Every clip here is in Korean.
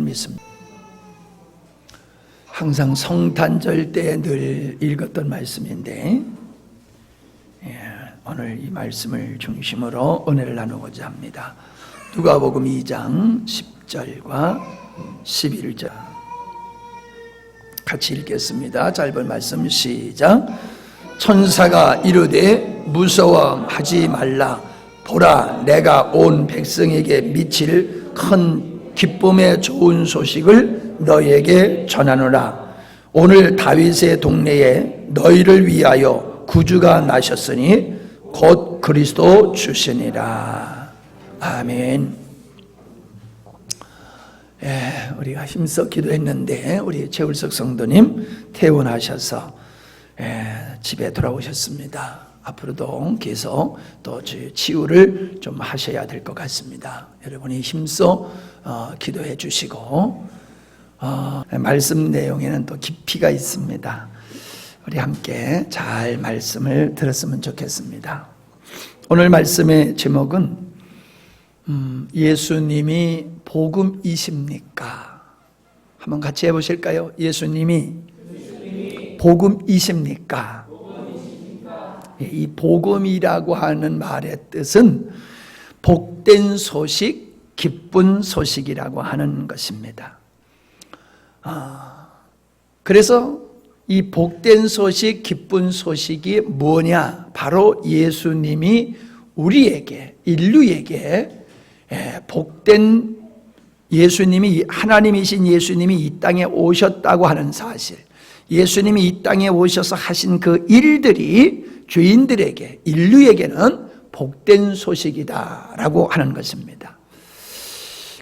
믿습니다. 항상 성탄절 때 늘 읽었던 말씀인데 오늘 이 말씀을 중심으로 은혜를 나누고자 합니다. 누가복음 2장 10절과 11절 같이 읽겠습니다. 짧은 말씀 시작. 천사가 이르되 무서워하지 말라. 보라, 내가 온 백성에게 미칠 큰 기쁨의 좋은 소식을 너희에게 전하노라. 오늘 다윗의 동네에 너희를 위하여 구주가 나셨으니 곧 그리스도 주시니라. 아멘. 우리가 힘써 기도했는데 우리 최울석 성도님 퇴원하셔서 집에 돌아오셨습니다. 앞으로도 계속 또 치유를 좀 하셔야 될 것 같습니다. 여러분이 힘써 기도해 주시고 말씀 내용에는 또 깊이가 있습니다. 우리 함께 잘 말씀을 들었으면 좋겠습니다. 오늘 말씀의 제목은 예수님이 복음이십니까? 한번 같이 해보실까요? 예수님이 복음이십니까? 이 복음이라고 하는 말의 뜻은 복된 소식, 기쁜 소식이라고 하는 것입니다. 그래서 이 복된 소식, 기쁜 소식이 뭐냐? 바로 예수님이 우리에게, 인류에게 복된 예수님이, 하나님이신 예수님이 이 땅에 오셨다고 하는 사실, 예수님이 이 땅에 오셔서 하신 그 일들이 죄인들에게, 인류에게는 복된 소식이다라고 하는 것입니다.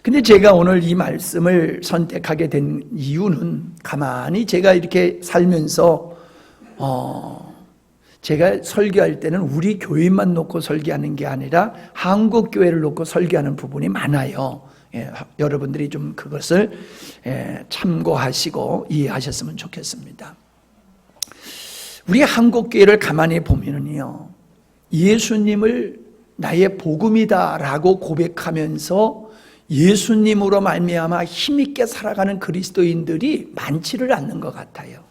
근데 제가 오늘 이 말씀을 선택하게 된 이유는 가만히 제가 이렇게 살면서 제가 설교할 때는 우리 교회만 놓고 설교하는 게 아니라 한국 교회를 놓고 설교하는 부분이 많아요. 여러분들이 좀 그것을 참고하시고 이해하셨으면 좋겠습니다. 우리 한국 교회를 가만히 보면은요, 예수님을 나의 복음이다라고 고백하면서 예수님으로 말미암아 힘있게 살아가는 그리스도인들이 많지를 않는 것 같아요.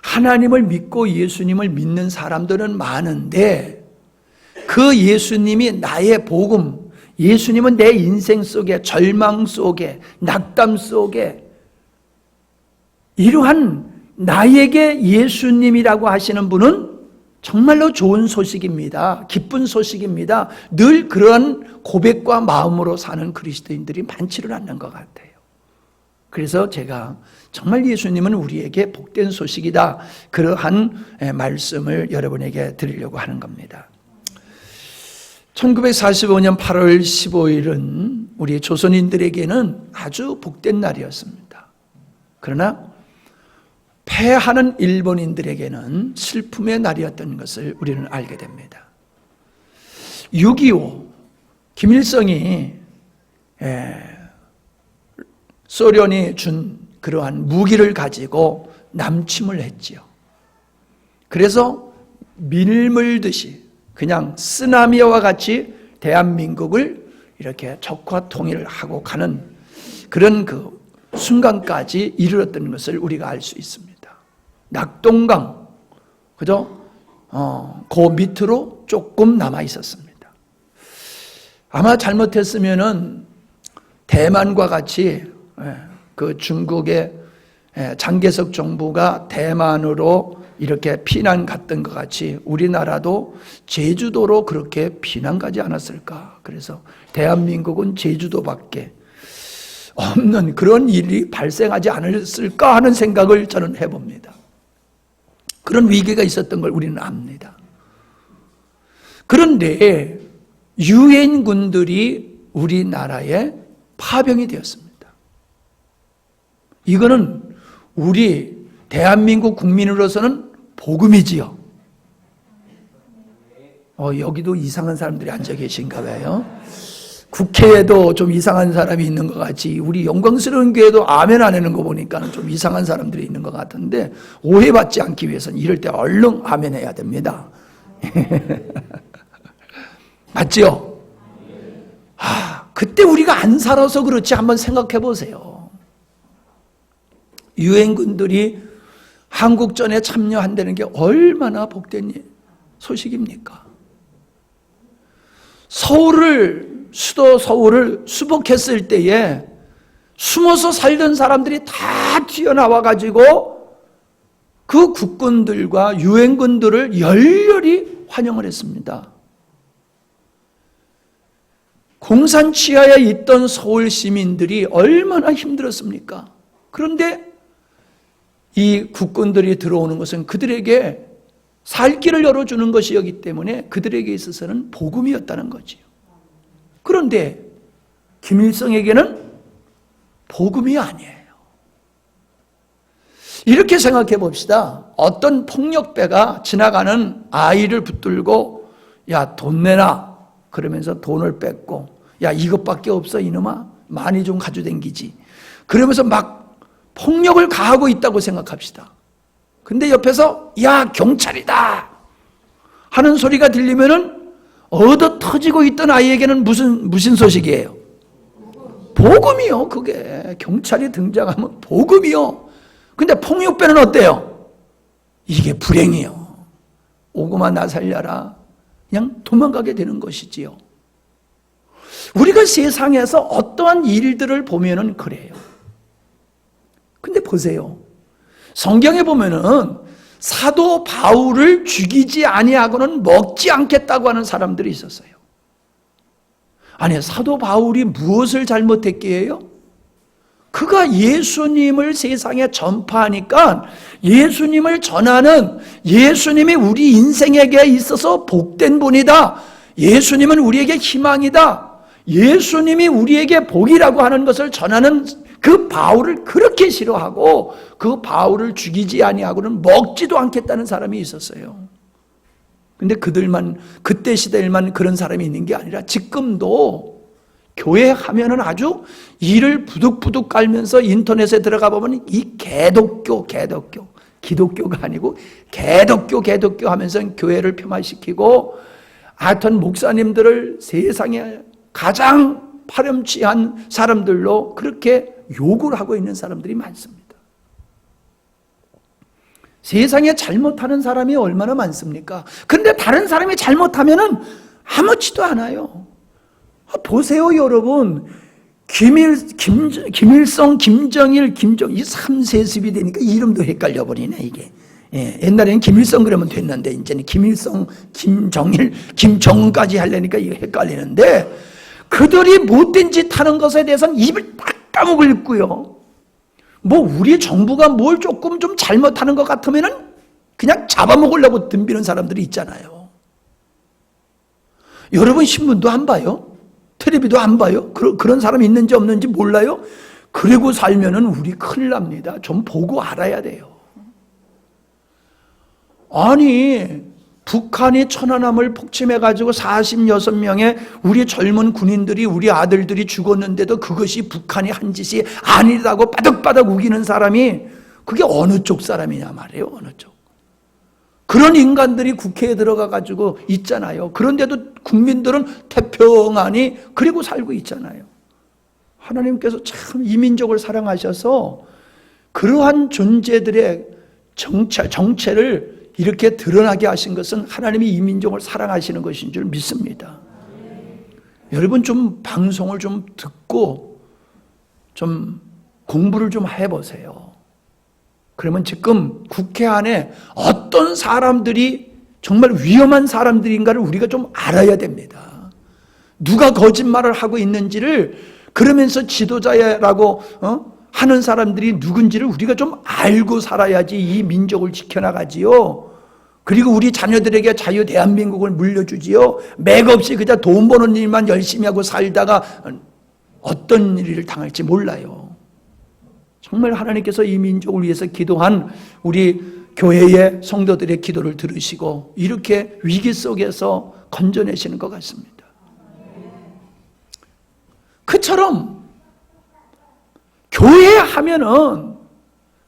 하나님을 믿고 예수님을 믿는 사람들은 많은데 그 예수님이 나의 복음, 예수님은 내 인생 속에, 절망 속에, 낙담 속에 이러한 나에게 예수님이라고 하시는 분은 정말로 좋은 소식입니다. 기쁜 소식입니다. 늘 그런 고백과 마음으로 사는 그리스도인들이 많지를 않는 것 같아요. 그래서 제가 정말 예수님은 우리에게 복된 소식이다, 그러한 말씀을 여러분에게 드리려고 하는 겁니다. 1945년 8월 15일은 우리 조선인들에게는 아주 복된 날이었습니다. 그러나 패하는 일본인들에게는 슬픔의 날이었던 것을 우리는 알게 됩니다. 6.25 김일성이 소련이 준 그러한 무기를 가지고 남침을 했지요. 그래서 밀물듯이 그냥 쓰나미와 같이 대한민국을 이렇게 적화 통일을 하고 가는 그런 그 순간까지 이르렀던 것을 우리가 알 수 있습니다. 낙동강, 그죠? 그 밑으로 조금 남아 있었습니다. 아마 잘못했으면은 대만과 같이 그 중국의 장개석 정부가 대만으로 이렇게 피난 갔던 것 같이 우리나라도 제주도로 그렇게 피난 가지 않았을까. 그래서 대한민국은 제주도밖에 없는 그런 일이 발생하지 않았을까 하는 생각을 저는 해봅니다. 그런 위기가 있었던 걸 우리는 압니다. 그런데 유엔군들이 우리나라에 파병이 되었습니다. 이거는 우리 대한민국 국민으로서는 복음이지요. 여기도 이상한 사람들이 앉아 계신가 봐요. 국회에도 좀 이상한 사람이 있는 것 같이 우리 영광스러운 교회도 아멘 안 하는 거 보니까 좀 이상한 사람들이 있는 것 같은데 오해받지 않기 위해서는 이럴 때 얼른 아멘 해야 됩니다. 맞죠? 그때 우리가 안 살아서 그렇지 한번 생각해 보세요. 유엔군들이 한국전에 참여한다는 게 얼마나 복된 소식입니까? 수도 서울을 수복했을 때에 숨어서 살던 사람들이 다 튀어나와가지고 그 국군들과 유엔군들을 열렬히 환영을 했습니다. 공산 치하에 있던 서울 시민들이 얼마나 힘들었습니까? 그런데 이 국군들이 들어오는 것은 그들에게 살 길을 열어주는 것이었기 때문에 그들에게 있어서는 복음이었다는 거지요. 그런데 김일성에게는 복음이 아니에요. 이렇게 생각해 봅시다. 어떤 폭력배가 지나가는 아이를 붙들고 야, 돈 내놔. 그러면서 돈을 뺏고 야, 이것밖에 없어 이놈아. 많이 좀 가져댕기지. 그러면서 막 폭력을 가하고 있다고 생각합시다. 근데 옆에서 야, 경찰이다 하는 소리가 들리면은 얻어 터지고 있던 아이에게는 무슨 소식이에요? 복음이요. 그게 경찰이 등장하면 복음이요. 근데 폭력배는 어때요? 이게 불행이요. 오고만 나 살려라. 그냥 도망가게 되는 것이지요. 우리가 세상에서 어떠한 일들을 보면은 그래요. 근데 보세요. 성경에 보면은 사도 바울을 죽이지 아니하고는 먹지 않겠다고 하는 사람들이 있었어요. 아니, 사도 바울이 무엇을 잘못했기에요? 그가 예수님을 세상에 전파하니까 예수님을 전하는 예수님이 우리 인생에게 있어서 복된 분이다. 예수님은 우리에게 희망이다. 예수님이 우리에게 복이라고 하는 것을 전하는 그 바울을 그렇게 싫어하고 그 바울을 죽이지 아니하고는 먹지도 않겠다는 사람이 있었어요. 근데 그들만, 그때 시대에만 그런 사람이 있는 게 아니라 지금도 교회 하면은 아주 이를 부득부득 깔면서 인터넷에 들어가 보면 이 기독교가 아니고 개독교 하면서 교회를 폄하시키고 하여튼 목사님들을 세상에 가장 파렴치한 사람들로 그렇게 욕을 하고 있는 사람들이 많습니다. 세상에 잘못하는 사람이 얼마나 많습니까? 그런데 다른 사람이 잘못하면은 아무렇지도 않아요. 보세요, 여러분. 김일성, 김정일, 이 3세습이 되니까 이름도 헷갈려 버리네, 이게. 예, 옛날에는 김일성 그러면 됐는데, 이제는 김일성, 김정일, 김정은까지 하려니까 이거 헷갈리는데, 그들이 못된 짓 하는 것에 대해서는 입을 딱 까먹고 있고요. 뭐, 우리 정부가 뭘 조금 좀 잘못하는 것 같으면은 그냥 잡아먹으려고 덤비는 사람들이 있잖아요. 여러분 신문도 안 봐요? 텔레비도 안 봐요? 그런 사람이 있는지 없는지 몰라요? 그러고 살면은 우리 큰일 납니다. 좀 보고 알아야 돼요. 아니, 북한이 천안함을 폭침해가지고 46명의 우리 젊은 군인들이, 우리 아들들이 죽었는데도 그것이 북한이 한 짓이 아니라고 바득바득 우기는 사람이 그게 어느 쪽 사람이냐 말이에요. 어느 쪽. 그런 인간들이 국회에 들어가가지고 있잖아요. 그런데도 국민들은 태평하니 그리고 살고 있잖아요. 하나님께서 참 이민족을 사랑하셔서 그러한 존재들의 정체를 이렇게 드러나게 하신 것은 하나님이 이민족을 사랑하시는 것인 줄 믿습니다. 여러분 좀 방송을 좀 듣고 좀 공부를 좀 해보세요. 그러면 지금 국회 안에 어떤 사람들이 정말 위험한 사람들인가를 우리가 좀 알아야 됩니다. 누가 거짓말을 하고 있는지를 그러면서 지도자라고 하는 사람들이 누군지를 우리가 좀 알고 살아야지 이 민족을 지켜나가지요. 그리고 우리 자녀들에게 자유 대한민국을 물려주지요. 맥없이 그냥 돈 버는 일만 열심히 하고 살다가 어떤 일을 당할지 몰라요. 정말 하나님께서 이 민족을 위해서 기도한 우리 교회의 성도들의 기도를 들으시고 이렇게 위기 속에서 건져내시는 것 같습니다. 그처럼 교회 하면은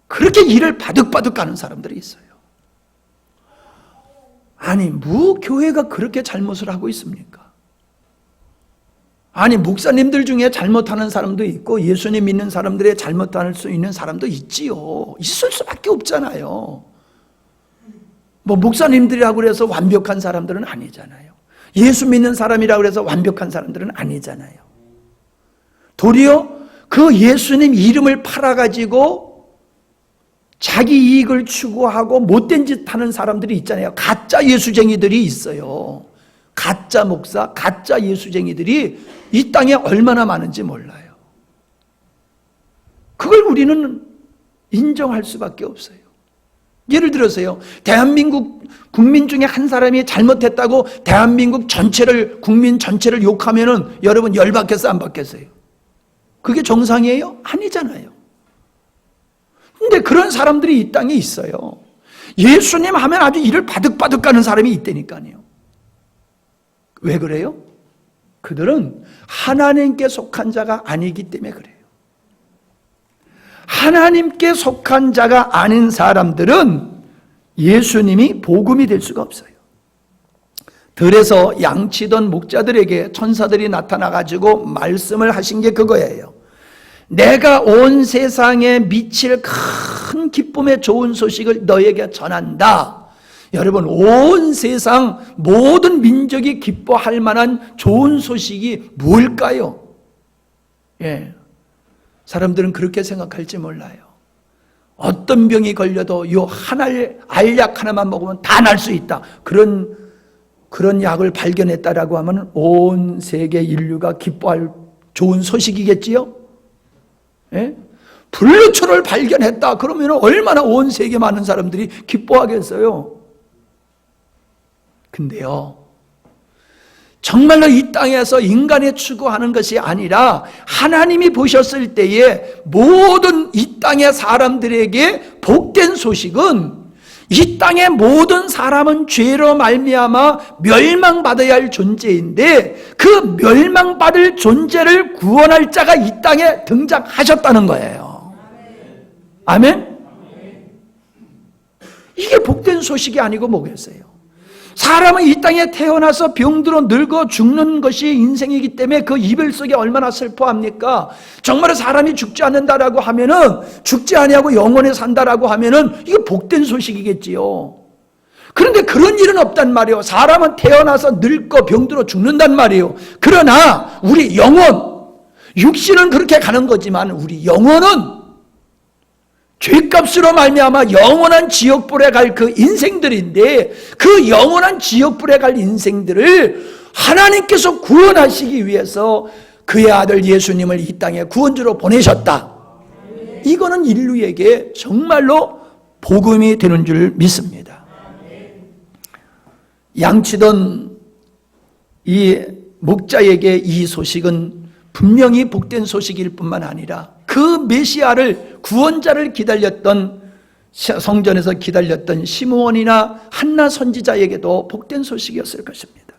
그렇게 일을 바득바득 가는 사람들이 있어요. 아니, 뭐 교회가 그렇게 잘못을 하고 있습니까? 아니, 목사님들 중에 잘못하는 사람도 있고 예수님 믿는 사람들의 잘못할 수 있는 사람도 있지요. 있을 수밖에 없잖아요. 뭐 목사님들이라고 그래서 완벽한 사람들은 아니잖아요. 예수 믿는 사람이라고 그래서 완벽한 사람들은 아니잖아요. 도리어 그 예수님 이름을 팔아가지고 자기 이익을 추구하고 못된 짓 하는 사람들이 있잖아요. 가짜 예수쟁이들이 있어요. 가짜 목사, 가짜 예수쟁이들이 이 땅에 얼마나 많은지 몰라요. 그걸 우리는 인정할 수밖에 없어요. 예를 들어서요, 대한민국 국민 중에 한 사람이 잘못했다고 대한민국 전체를, 국민 전체를 욕하면은 여러분 열받겠어요, 안 받겠어요? 그게 정상이에요? 아니잖아요. 근데 그런 사람들이 이 땅에 있어요. 예수님 하면 아주 이를 바득바득 가는 사람이 있다니까요. 왜 그래요? 그들은 하나님께 속한 자가 아니기 때문에 그래요. 하나님께 속한 자가 아닌 사람들은 예수님이 복음이 될 수가 없어요. 들에서 양치던 목자들에게 천사들이 나타나가지고 말씀을 하신 게 그거예요. 내가 온 세상에 미칠 큰 기쁨의 좋은 소식을 너에게 전한다. 여러분, 온 세상 모든 민족이 기뻐할 만한 좋은 소식이 뭘까요? 예, 사람들은 그렇게 생각할지 몰라요. 어떤 병이 걸려도 요 알약 하나만 먹으면 다 날 수 있다. 그런 약을 발견했다라고 하면 온 세계 인류가 기뻐할 좋은 소식이겠지요? 예? 블루초를 발견했다. 그러면 얼마나 온 세계 많은 사람들이 기뻐하겠어요? 근데요, 정말로 이 땅에서 인간이 추구하는 것이 아니라 하나님이 보셨을 때에 모든 이 땅의 사람들에게 복된 소식은 이 땅의 모든 사람은 죄로 말미암아 멸망받아야 할 존재인데 그 멸망받을 존재를 구원할 자가 이 땅에 등장하셨다는 거예요. 아멘? 이게 복된 소식이 아니고 뭐겠어요? 사람은 이 땅에 태어나서 병들어 늙어 죽는 것이 인생이기 때문에 그 이별 속에 얼마나 슬퍼합니까? 정말 사람이 죽지 않는다라고 하면은, 죽지 아니하고 영원히 산다라고 하면은 이게 복된 소식이겠지요. 그런데 그런 일은 없단 말이에요. 사람은 태어나서 늙고 병들어 죽는단 말이에요. 그러나 우리 영혼, 육신은 그렇게 가는 거지만 우리 영혼은 죄값으로 말미암아 영원한 지옥불에 갈 그 인생들인데 그 영원한 지옥불에 갈 인생들을 하나님께서 구원하시기 위해서 그의 아들 예수님을 이 땅에 구원주로 보내셨다. 이거는 인류에게 정말로 복음이 되는 줄 믿습니다. 양치던 이 목자에게 이 소식은 분명히 복된 소식일 뿐만 아니라 그 메시아를, 구원자를 기다렸던, 성전에서 기다렸던 시므온이나 한나 선지자에게도 복된 소식이었을 것입니다.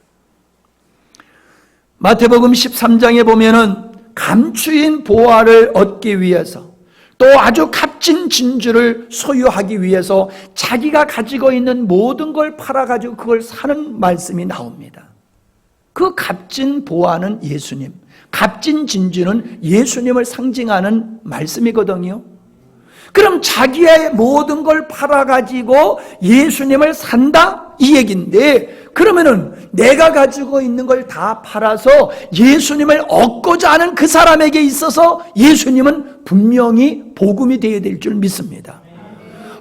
마태복음 13장에 보면은 감추인 보화를 얻기 위해서, 또 아주 값진 진주를 소유하기 위해서 자기가 가지고 있는 모든 걸 팔아가지고 그걸 사는 말씀이 나옵니다. 그 값진 보화는 예수님, 값진 진주는 예수님을 상징하는 말씀이거든요. 그럼 자기의 모든 걸 팔아가지고 예수님을 산다? 이 얘기인데, 그러면은 내가 가지고 있는 걸 다 팔아서 예수님을 얻고자 하는 그 사람에게 있어서 예수님은 분명히 복음이 되어야 될 줄 믿습니다.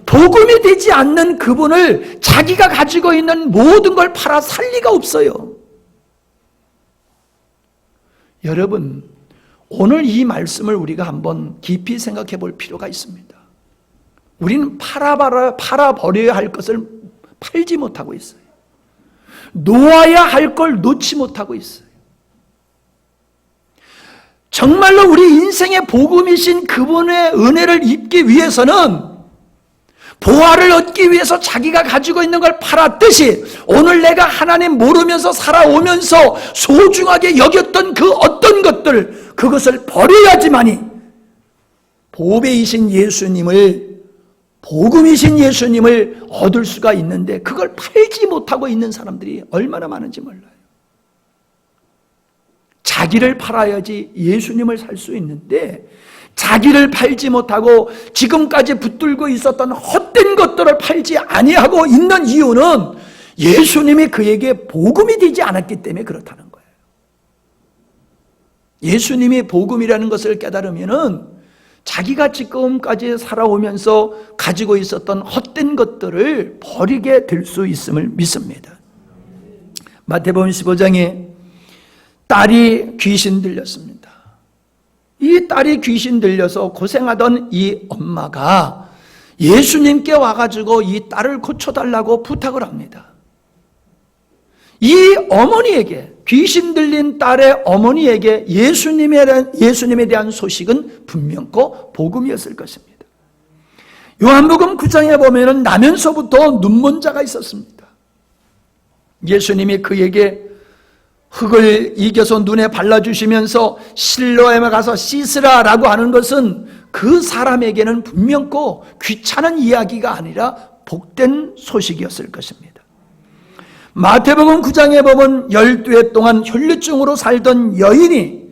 복음이 되지 않는 그분을 자기가 가지고 있는 모든 걸 팔아 살 리가 없어요. 여러분, 오늘 이 말씀을 우리가 한번 깊이 생각해 볼 필요가 있습니다. 우리는 팔아버려야 할 것을 팔지 못하고 있어요. 놓아야 할 걸 놓지 못하고 있어요. 정말로 우리 인생의 복음이신 그분의 은혜를 입기 위해서는 보화를 얻기 위해서 자기가 가지고 있는 걸 팔았듯이 오늘 내가 하나님 모르면서 살아오면서 소중하게 여겼던 그 어떤 것들, 그것을 버려야지만이 보배이신 예수님을, 복음이신 예수님을 얻을 수가 있는데 그걸 팔지 못하고 있는 사람들이 얼마나 많은지 몰라요. 자기를 팔아야지 예수님을 살 수 있는데 자기를 팔지 못하고 지금까지 붙들고 있었던 헛된 것들을 팔지 아니하고 있는 이유는 예수님이 그에게 복음이 되지 않았기 때문에 그렇다는 거예요. 예수님이 복음이라는 것을 깨달으면은 자기가 지금까지 살아오면서 가지고 있었던 헛된 것들을 버리게 될 수 있음을 믿습니다. 마태복음 15장에 딸이 귀신 들렸습니다. 이 딸이 귀신 들려서 고생하던 이 엄마가 예수님께 와가지고 이 딸을 고쳐달라고 부탁을 합니다. 이 어머니에게, 귀신 들린 딸의 어머니에게 예수님에 대한 소식은 분명코 복음이었을 것입니다. 요한복음 9장에 보면 나면서부터 눈먼 자가 있었습니다. 예수님이 그에게 흙을 이겨서 눈에 발라주시면서 실로에 가서 씻으라라고 하는 것은 그 사람에게는 분명코 귀찮은 이야기가 아니라 복된 소식이었을 것입니다. 마태복음 9장에 보면 12해 동안 혈류증으로 살던 여인이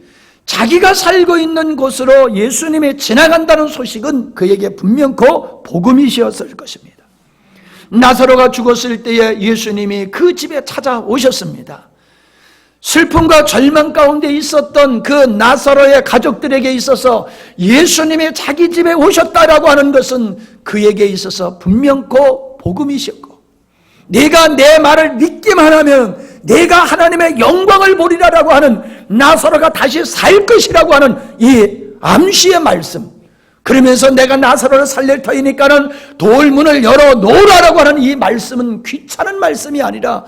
자기가 살고 있는 곳으로 예수님이 지나간다는 소식은 그에게 분명코 복음이셨을 것입니다. 나사로가 죽었을 때에 예수님이 그 집에 찾아오셨습니다. 슬픔과 절망 가운데 있었던 그 나사로의 가족들에게 있어서 예수님이 자기 집에 오셨다라고 하는 것은 그에게 있어서 분명코 복음이셨고, 내가 내 말을 믿기만 하면 내가 하나님의 영광을 보리라라고 하는 나사로가 다시 살 것이라고 하는 이 암시의 말씀, 그러면서 내가 나사로를 살릴 터이니까는 돌문을 열어 놓으라라고 하는 이 말씀은 귀찮은 말씀이 아니라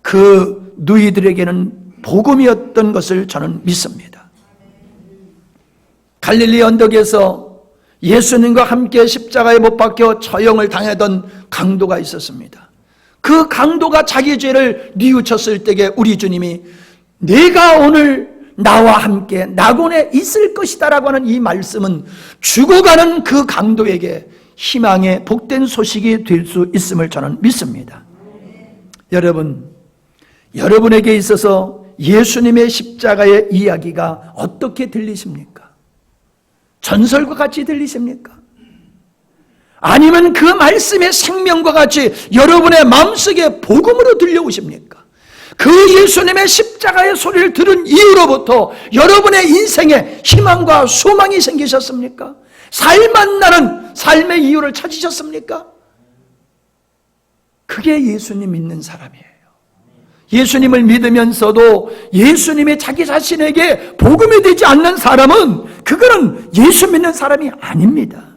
그 누이들에게는 복음이었던 것을 저는 믿습니다. 갈릴리 언덕에서 예수님과 함께 십자가에 못 박혀 처형을 당하던 강도가 있었습니다. 그 강도가 자기 죄를 뉘우쳤을 때에 우리 주님이 내가 오늘 나와 함께 낙원에 있을 것이다 라고 하는 이 말씀은 죽어가는 그 강도에게 희망의 복된 소식이 될 수 있음을 저는 믿습니다. 여러분에게 있어서 예수님의 십자가의 이야기가 어떻게 들리십니까? 전설과 같이 들리십니까? 아니면 그 말씀의 생명과 같이 여러분의 마음속에 복음으로 들려오십니까? 그 예수님의 십자가의 소리를 들은 이후로부터 여러분의 인생에 희망과 소망이 생기셨습니까? 살만나는 삶의 이유를 찾으셨습니까? 그게 예수님 믿는 사람이에요. 예수님을 믿으면서도 예수님이 자기 자신에게 복음이 되지 않는 사람은 그거는 예수 믿는 사람이 아닙니다.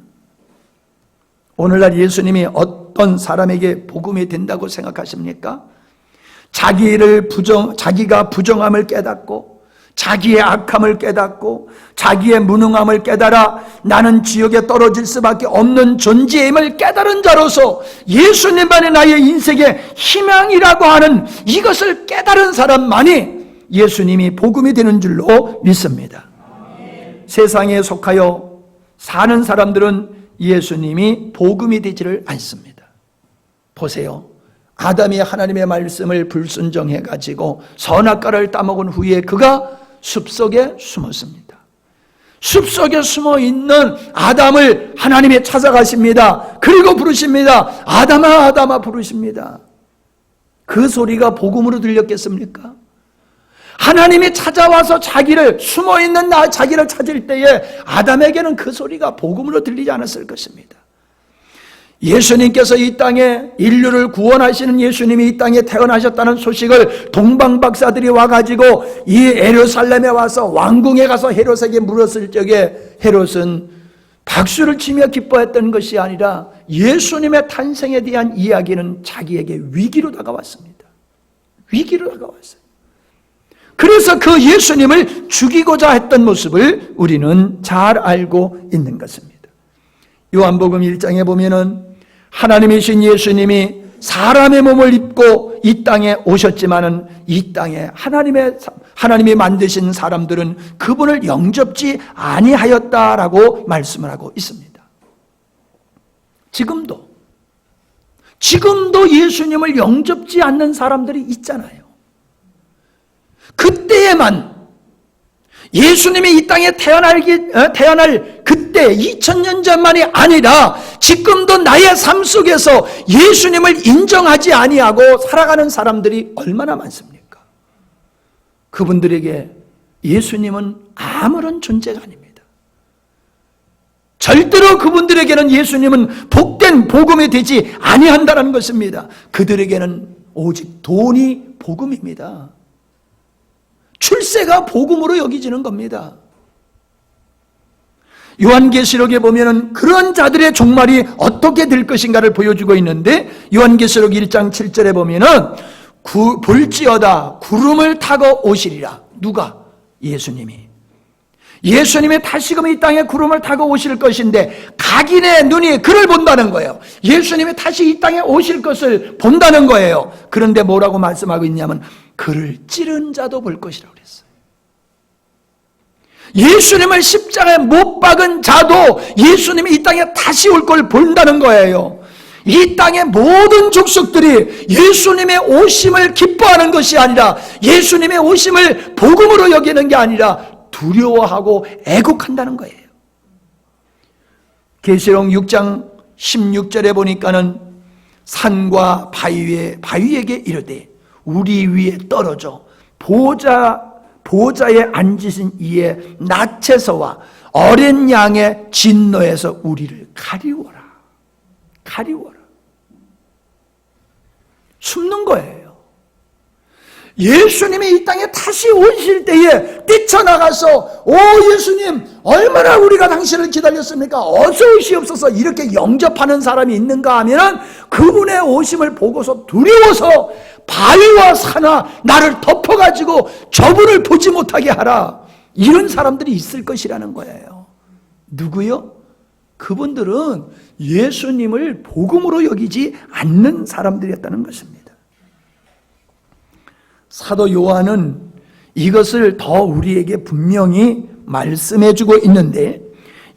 오늘날 예수님이 어떤 사람에게 복음이 된다고 생각하십니까? 자기가 부정함을 깨닫고 자기의 악함을 깨닫고 자기의 무능함을 깨달아 나는 지옥에 떨어질 수밖에 없는 존재임을 깨달은 자로서 예수님만이 나의 인생의 희망이라고 하는 이것을 깨달은 사람만이 예수님이 복음이 되는 줄로 믿습니다. 세상에 속하여 사는 사람들은 예수님이 복음이 되지를 않습니다. 보세요. 아담이 하나님의 말씀을 불순종해가지고 선악과를 따먹은 후에 그가 숲속에 숨었습니다. 숲속에 숨어있는 아담을 하나님이 찾아가십니다. 그리고 부르십니다. 아담아 아담아 부르십니다. 그 소리가 복음으로 들렸겠습니까? 하나님이 찾아와서 자기를 숨어있는 자기를 찾을 때에 아담에게는 그 소리가 복음으로 들리지 않았을 것입니다. 예수님께서 이 땅에 인류를 구원하시는 예수님이 이 땅에 태어나셨다는 소식을 동방박사들이 와가지고 이 예루살렘에 와서 왕궁에 가서 헤롯에게 물었을 적에 헤롯은 박수를 치며 기뻐했던 것이 아니라 예수님의 탄생에 대한 이야기는 자기에게 위기로 다가왔습니다. 위기로 다가왔어요. 그래서 그 예수님을 죽이고자 했던 모습을 우리는 잘 알고 있는 것입니다. 요한복음 1장에 보면은 하나님이신 예수님이 사람의 몸을 입고 이 땅에 오셨지만은 이 땅에 하나님이 만드신 사람들은 그분을 영접지 아니하였다라고 말씀을 하고 있습니다. 지금도 예수님을 영접지 않는 사람들이 있잖아요. 그때에만 예수님이 이 땅에 태어날 그때 2000년 전만이 아니라 지금도 나의 삶 속에서 예수님을 인정하지 아니하고 살아가는 사람들이 얼마나 많습니까? 그분들에게 예수님은 아무런 존재가 아닙니다. 절대로 그분들에게는 예수님은 복된 복음이 되지 아니한다는 것입니다. 그들에게는 오직 돈이 복음입니다. 출세가 복음으로 여기지는 겁니다. 요한계시록에 보면은 그런 자들의 종말이 어떻게 될 것인가를 보여주고 있는데, 요한계시록 1장 7절에 보면은 볼지어다 구름을 타고 오시리라. 누가? 예수님이. 예수님이 다시금 이 땅에 구름을 타고 오실 것인데 각인의 눈이 그를 본다는 거예요. 예수님이 다시 이 땅에 오실 것을 본다는 거예요. 그런데 뭐라고 말씀하고 있냐면 그를 찌른 자도 볼 것이라고 그랬어요. 예수님을 십자가에 못 박은 자도 예수님이 이 땅에 다시 올 걸 본다는 거예요. 이 땅의 모든 족속들이 예수님의 오심을 기뻐하는 것이 아니라 예수님의 오심을 복음으로 여기는 게 아니라 두려워하고 애국한다는 거예요. 계시록 6장 16절에 보니까는 산과 바위에게 이르되 우리 위에 떨어져 보좌에 앉으신 이의 낯에서와 어린 양의 진노에서 우리를 가리워라. 숨는 거예요. 예수님이 이 땅에 다시 오실 때에 뛰쳐나가서 오 예수님 얼마나 우리가 당신을 기다렸습니까? 어서 오시옵소서 이렇게 영접하는 사람이 있는가 하면은 그분의 오심을 보고서 두려워서 바위와 산아 나를 덮어가지고 저분을 보지 못하게 하라, 이런 사람들이 있을 것이라는 거예요. 누구요? 그분들은 예수님을 복음으로 여기지 않는 사람들이었다는 것입니다. 사도 요한은 이것을 더 우리에게 분명히 말씀해주고 있는데,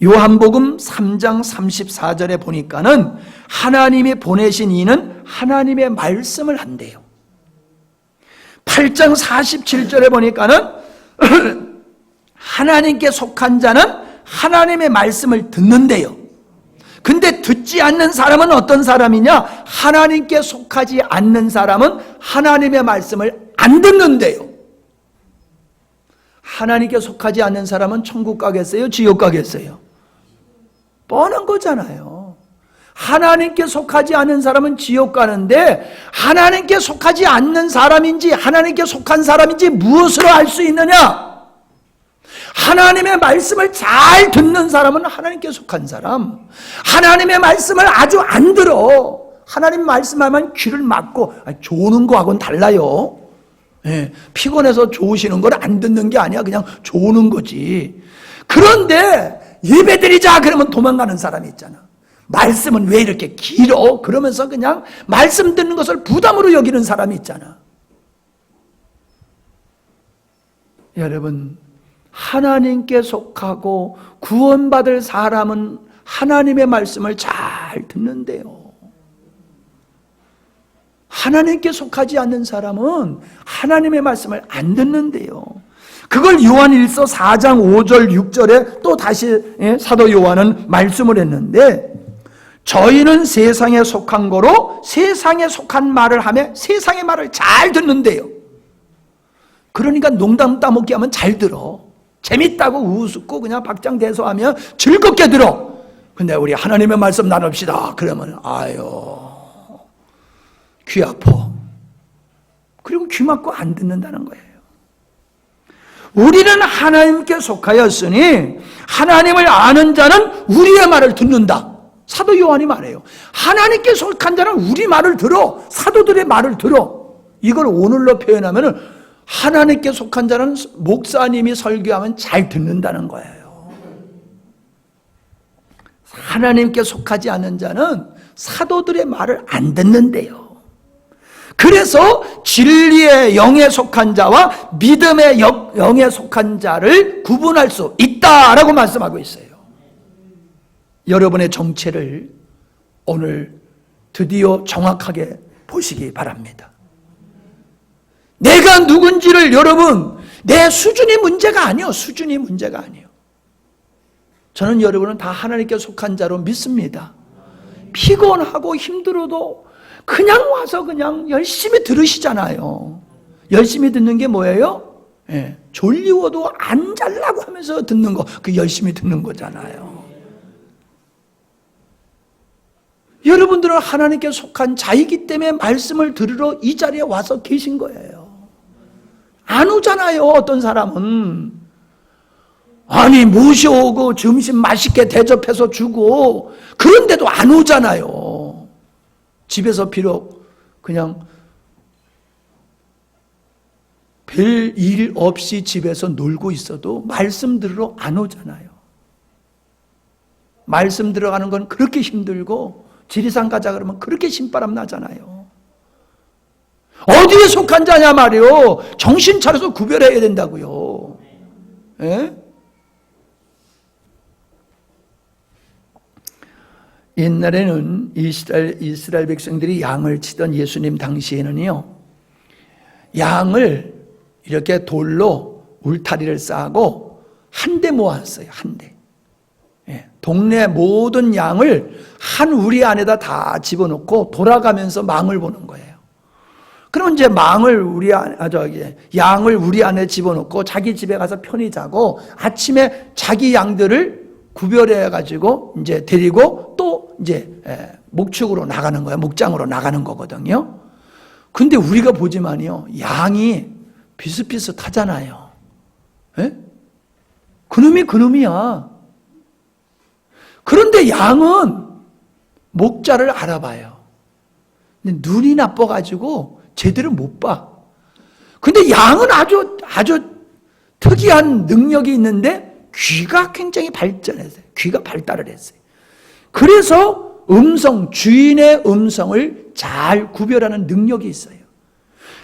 요한복음 3장 34절에 보니까는 하나님이 보내신 이는 하나님의 말씀을 한대요. 8장 47절에 보니까는 하나님께 속한 자는 하나님의 말씀을 듣는데요. 근데 듣지 않는 사람은 어떤 사람이냐? 하나님께 속하지 않는 사람은 하나님의 말씀을 안 듣는데요. 하나님께 속하지 않는 사람은 천국 가겠어요? 지옥 가겠어요? 뻔한 거잖아요. 하나님께 속하지 않는 사람은 지옥 가는데 하나님께 속하지 않는 사람인지 하나님께 속한 사람인지 무엇으로 알 수 있느냐? 하나님의 말씀을 잘 듣는 사람은 하나님께 속한 사람, 하나님의 말씀을 아주 안 들어, 하나님 말씀하면 귀를 막고, 조는 거하고는 달라요. 예, 피곤해서 좋으시는 걸 안 듣는 게 아니야. 그냥 조는 거지. 그런데 예배드리자 그러면 도망가는 사람이 있잖아. 말씀은 왜 이렇게 길어? 그러면서 그냥 말씀 듣는 것을 부담으로 여기는 사람이 있잖아. 여러분, 하나님께 속하고 구원받을 사람은 하나님의 말씀을 잘 듣는데요. 하나님께 속하지 않는 사람은 하나님의 말씀을 안 듣는데요. 그걸 요한일서 4장 5절 6절에 또 다시 사도 요한은 말씀을 했는데, 저희는 세상에 속한 거로 세상에 속한 말을 하며 세상의 말을 잘 듣는데요. 그러니까 농담 따먹기 하면 잘 들어. 재밌다고 우습고 그냥 박장대소하면 즐겁게 들어. 근데 우리 하나님의 말씀 나눕시다 그러면 아유 귀 아파. 그리고 귀 막고 안 듣는다는 거예요. 우리는 하나님께 속하였으니 하나님을 아는 자는 우리의 말을 듣는다. 사도 요한이 말해요. 하나님께 속한 자는 우리 말을 들어. 사도들의 말을 들어. 이걸 오늘로 표현하면은 하나님께 속한 자는 목사님이 설교하면 잘 듣는다는 거예요. 하나님께 속하지 않은 자는 사도들의 말을 안 듣는데요. 그래서 진리의 영에 속한 자와 믿음의 영에 속한 자를 구분할 수 있다라고 말씀하고 있어요. 여러분의 정체를 오늘 드디어 정확하게 보시기 바랍니다. 내가 누군지를 여러분, 내 수준이 문제가 아니요. 수준이 문제가 아니요. 저는 여러분은 다 하나님께 속한 자로 믿습니다. 피곤하고 힘들어도 그냥 와서 그냥 열심히 들으시잖아요. 열심히 듣는 게 뭐예요? 예, 졸리워도 안 잘라고 하면서 듣는 거, 그 열심히 듣는 거잖아요. 여러분들은 하나님께 속한 자이기 때문에 말씀을 들으러 이 자리에 와서 계신 거예요. 안 오잖아요. 어떤 사람은 아니 모셔오고 점심 맛있게 대접해서 주고 그런데도 안 오잖아요. 집에서 비록 그냥 별 일 없이 집에서 놀고 있어도 말씀 들으러 안 오잖아요. 말씀 들어가는 건 그렇게 힘들고 지리산 가자 그러면 그렇게 신바람 나잖아요. 어디에 속한 자냐 말이요. 정신 차려서 구별해야 된다고요. 예? 옛날에는 이스라엘 백성들이 양을 치던 예수님 당시에는요, 양을 이렇게 돌로 울타리를 쌓고 한 대 모았어요. 한 대. 예, 동네 모든 양을 한 우리 안에다 다 집어넣고 돌아가면서 망을 보는 거예요. 그럼 이제 양을 우리 안에 집어넣고 자기 집에 가서 편히 자고 아침에 자기 양들을 구별해 가지고 이제 데리고 또 이제 목축으로 나가는 거예요. 목장으로 나가는 거거든요. 근데 우리가 보지만요, 양이 비슷비슷하잖아요. 예? 그놈이 그놈이야. 그런데 양은 목자를 알아봐요. 근데 눈이 나빠가지고 제대로 못 봐. 근데 양은 아주 특이한 능력이 있는데 귀가 굉장히 발전했어요. 귀가 발달을 했어요. 그래서 주인의 음성을 잘 구별하는 능력이 있어요.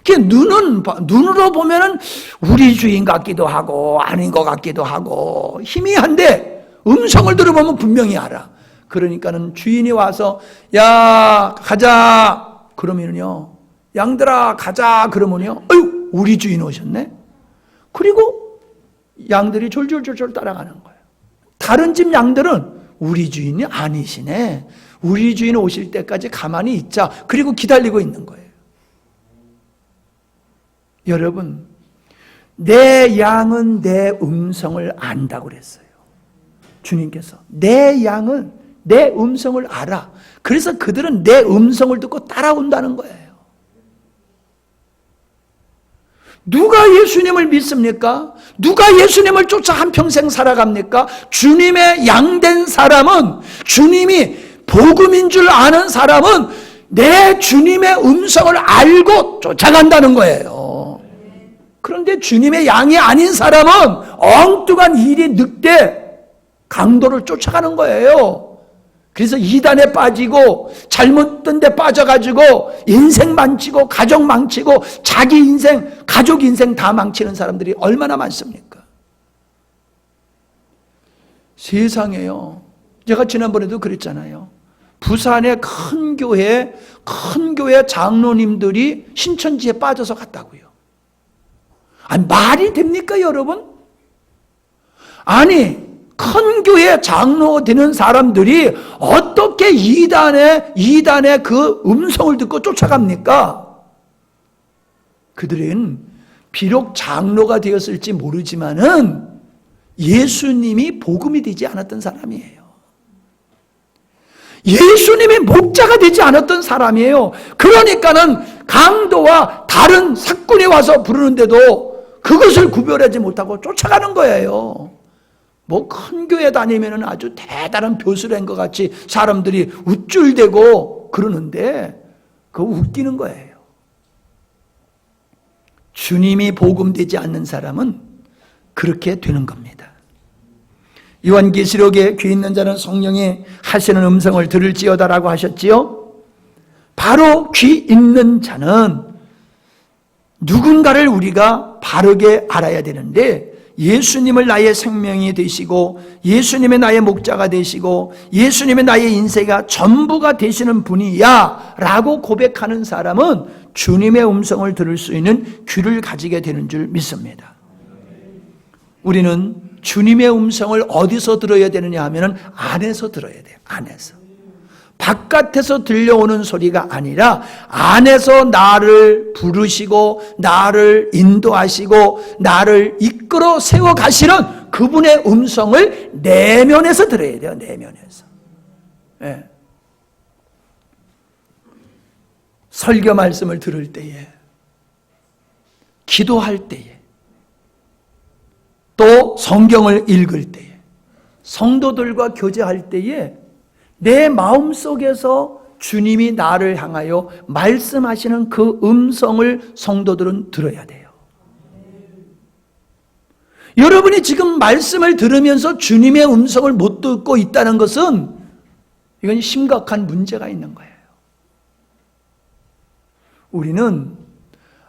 눈으로 보면은 우리 주인 같기도 하고 아닌 것 같기도 하고 희미한데 음성을 들어보면 분명히 알아. 그러니까는 주인이 와서 야 가자 그러면요, 양들아 가자 그러면요, 어휴 우리 주인 오셨네. 그리고 양들이 졸졸졸졸 따라가는 거예요. 다른 집 양들은 우리 주인이 아니시네, 우리 주인 오실 때까지 가만히 있자, 그리고 기다리고 있는 거예요. 여러분, 내 양은 내 음성을 안다고 그랬어요. 주님께서 내 양은 내 음성을 알아. 그래서 그들은 내 음성을 듣고 따라온다는 거예요. 누가 예수님을 믿습니까? 누가 예수님을 쫓아 한평생 살아갑니까? 주님의 양된 사람은, 주님이 복음인 줄 아는 사람은 내 주님의 음성을 알고 쫓아간다는 거예요. 그런데 주님의 양이 아닌 사람은 엉뚱한 일이 늑대 강도를 쫓아가는 거예요. 그래서 이단에 빠지고 잘못된 데 빠져가지고 인생 망치고 가족 망치고 자기 인생, 가족 인생 다 망치는 사람들이 얼마나 많습니까? 세상에요. 제가 지난번에도 그랬잖아요. 부산의 큰 교회 장로님들이 신천지에 빠져서 갔다고요. 아니, 말이 됩니까, 여러분? 아니, 큰 교회 장로 되는 사람들이 어떻게 이단의 그 음성을 듣고 쫓아갑니까? 그들은 비록 장로가 되었을지 모르지만은 예수님이 복음이 되지 않았던 사람이에요. 예수님이 목자가 되지 않았던 사람이에요. 그러니까는 강도와 다른 사꾼이 와서 부르는데도 그것을 구별하지 못하고 쫓아가는 거예요. 뭐 큰 교회 다니면은 아주 대단한 교수라는 것 같이 사람들이 우쭐대고 그러는데 그거 웃기는 거예요. 주님이 복음되지 않는 사람은 그렇게 되는 겁니다. 요한계시록에 귀 있는 자는 성령이 하시는 음성을 들을지어다라고 하셨지요. 바로 귀 있는 자는 누군가를 우리가 바르게 알아야 되는데, 예수님을 나의 생명이 되시고 예수님의 나의 목자가 되시고 예수님의 나의 인생가 전부가 되시는 분이야 라고 고백하는 사람은 주님의 음성을 들을 수 있는 귀를 가지게 되는 줄 믿습니다. 우리는 주님의 음성을 어디서 들어야 되느냐 하면 안에서 들어야 돼요. 안에서. 바깥에서 들려오는 소리가 아니라 안에서 나를 부르시고 나를 인도하시고 나를 이끌어 세워 가시는 그분의 음성을 내면에서 들어야 돼요. 내면에서. 네. 설교 말씀을 들을 때에, 기도할 때에, 또 성경을 읽을 때에, 성도들과 교제할 때에 내 마음속에서 주님이 나를 향하여 말씀하시는 그 음성을 성도들은 들어야 돼요. 여러분이 지금 말씀을 들으면서 주님의 음성을 못 듣고 있다는 것은 이건 심각한 문제가 있는 거예요. 우리는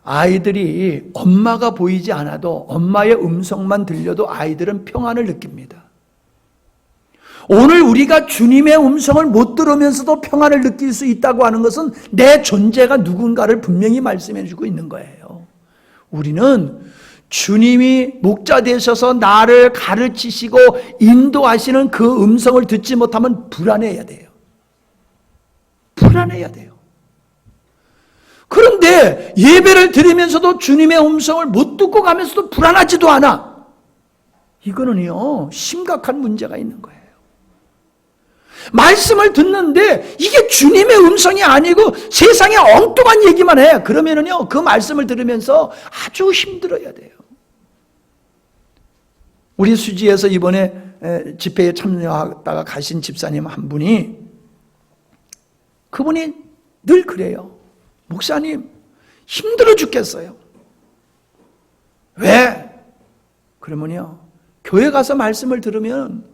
아이들이 엄마가 보이지 않아도 엄마의 음성만 들려도 아이들은 평안을 느낍니다. 오늘 우리가 주님의 음성을 못 들으면서도 평안을 느낄 수 있다고 하는 것은 내 존재가 누군가를 분명히 말씀해 주고 있는 거예요. 우리는 주님이 목자 되셔서 나를 가르치시고 인도하시는 그 음성을 듣지 못하면 불안해야 돼요. 불안해야 돼요. 그런데 예배를 드리면서도 주님의 음성을 못 듣고 가면서도 불안하지도 않아. 이거는요, 심각한 문제가 있는 거예요. 말씀을 듣는데 이게 주님의 음성이 아니고 세상에 엉뚱한 얘기만 해. 그러면은요, 그 말씀을 들으면서 아주 힘들어야 돼요. 우리 수지에서 이번에 집회에 참여하다가 가신 집사님 한 분이, 그분이 늘 그래요. 목사님, 힘들어 죽겠어요. 왜? 그러면요, 교회 가서 말씀을 들으면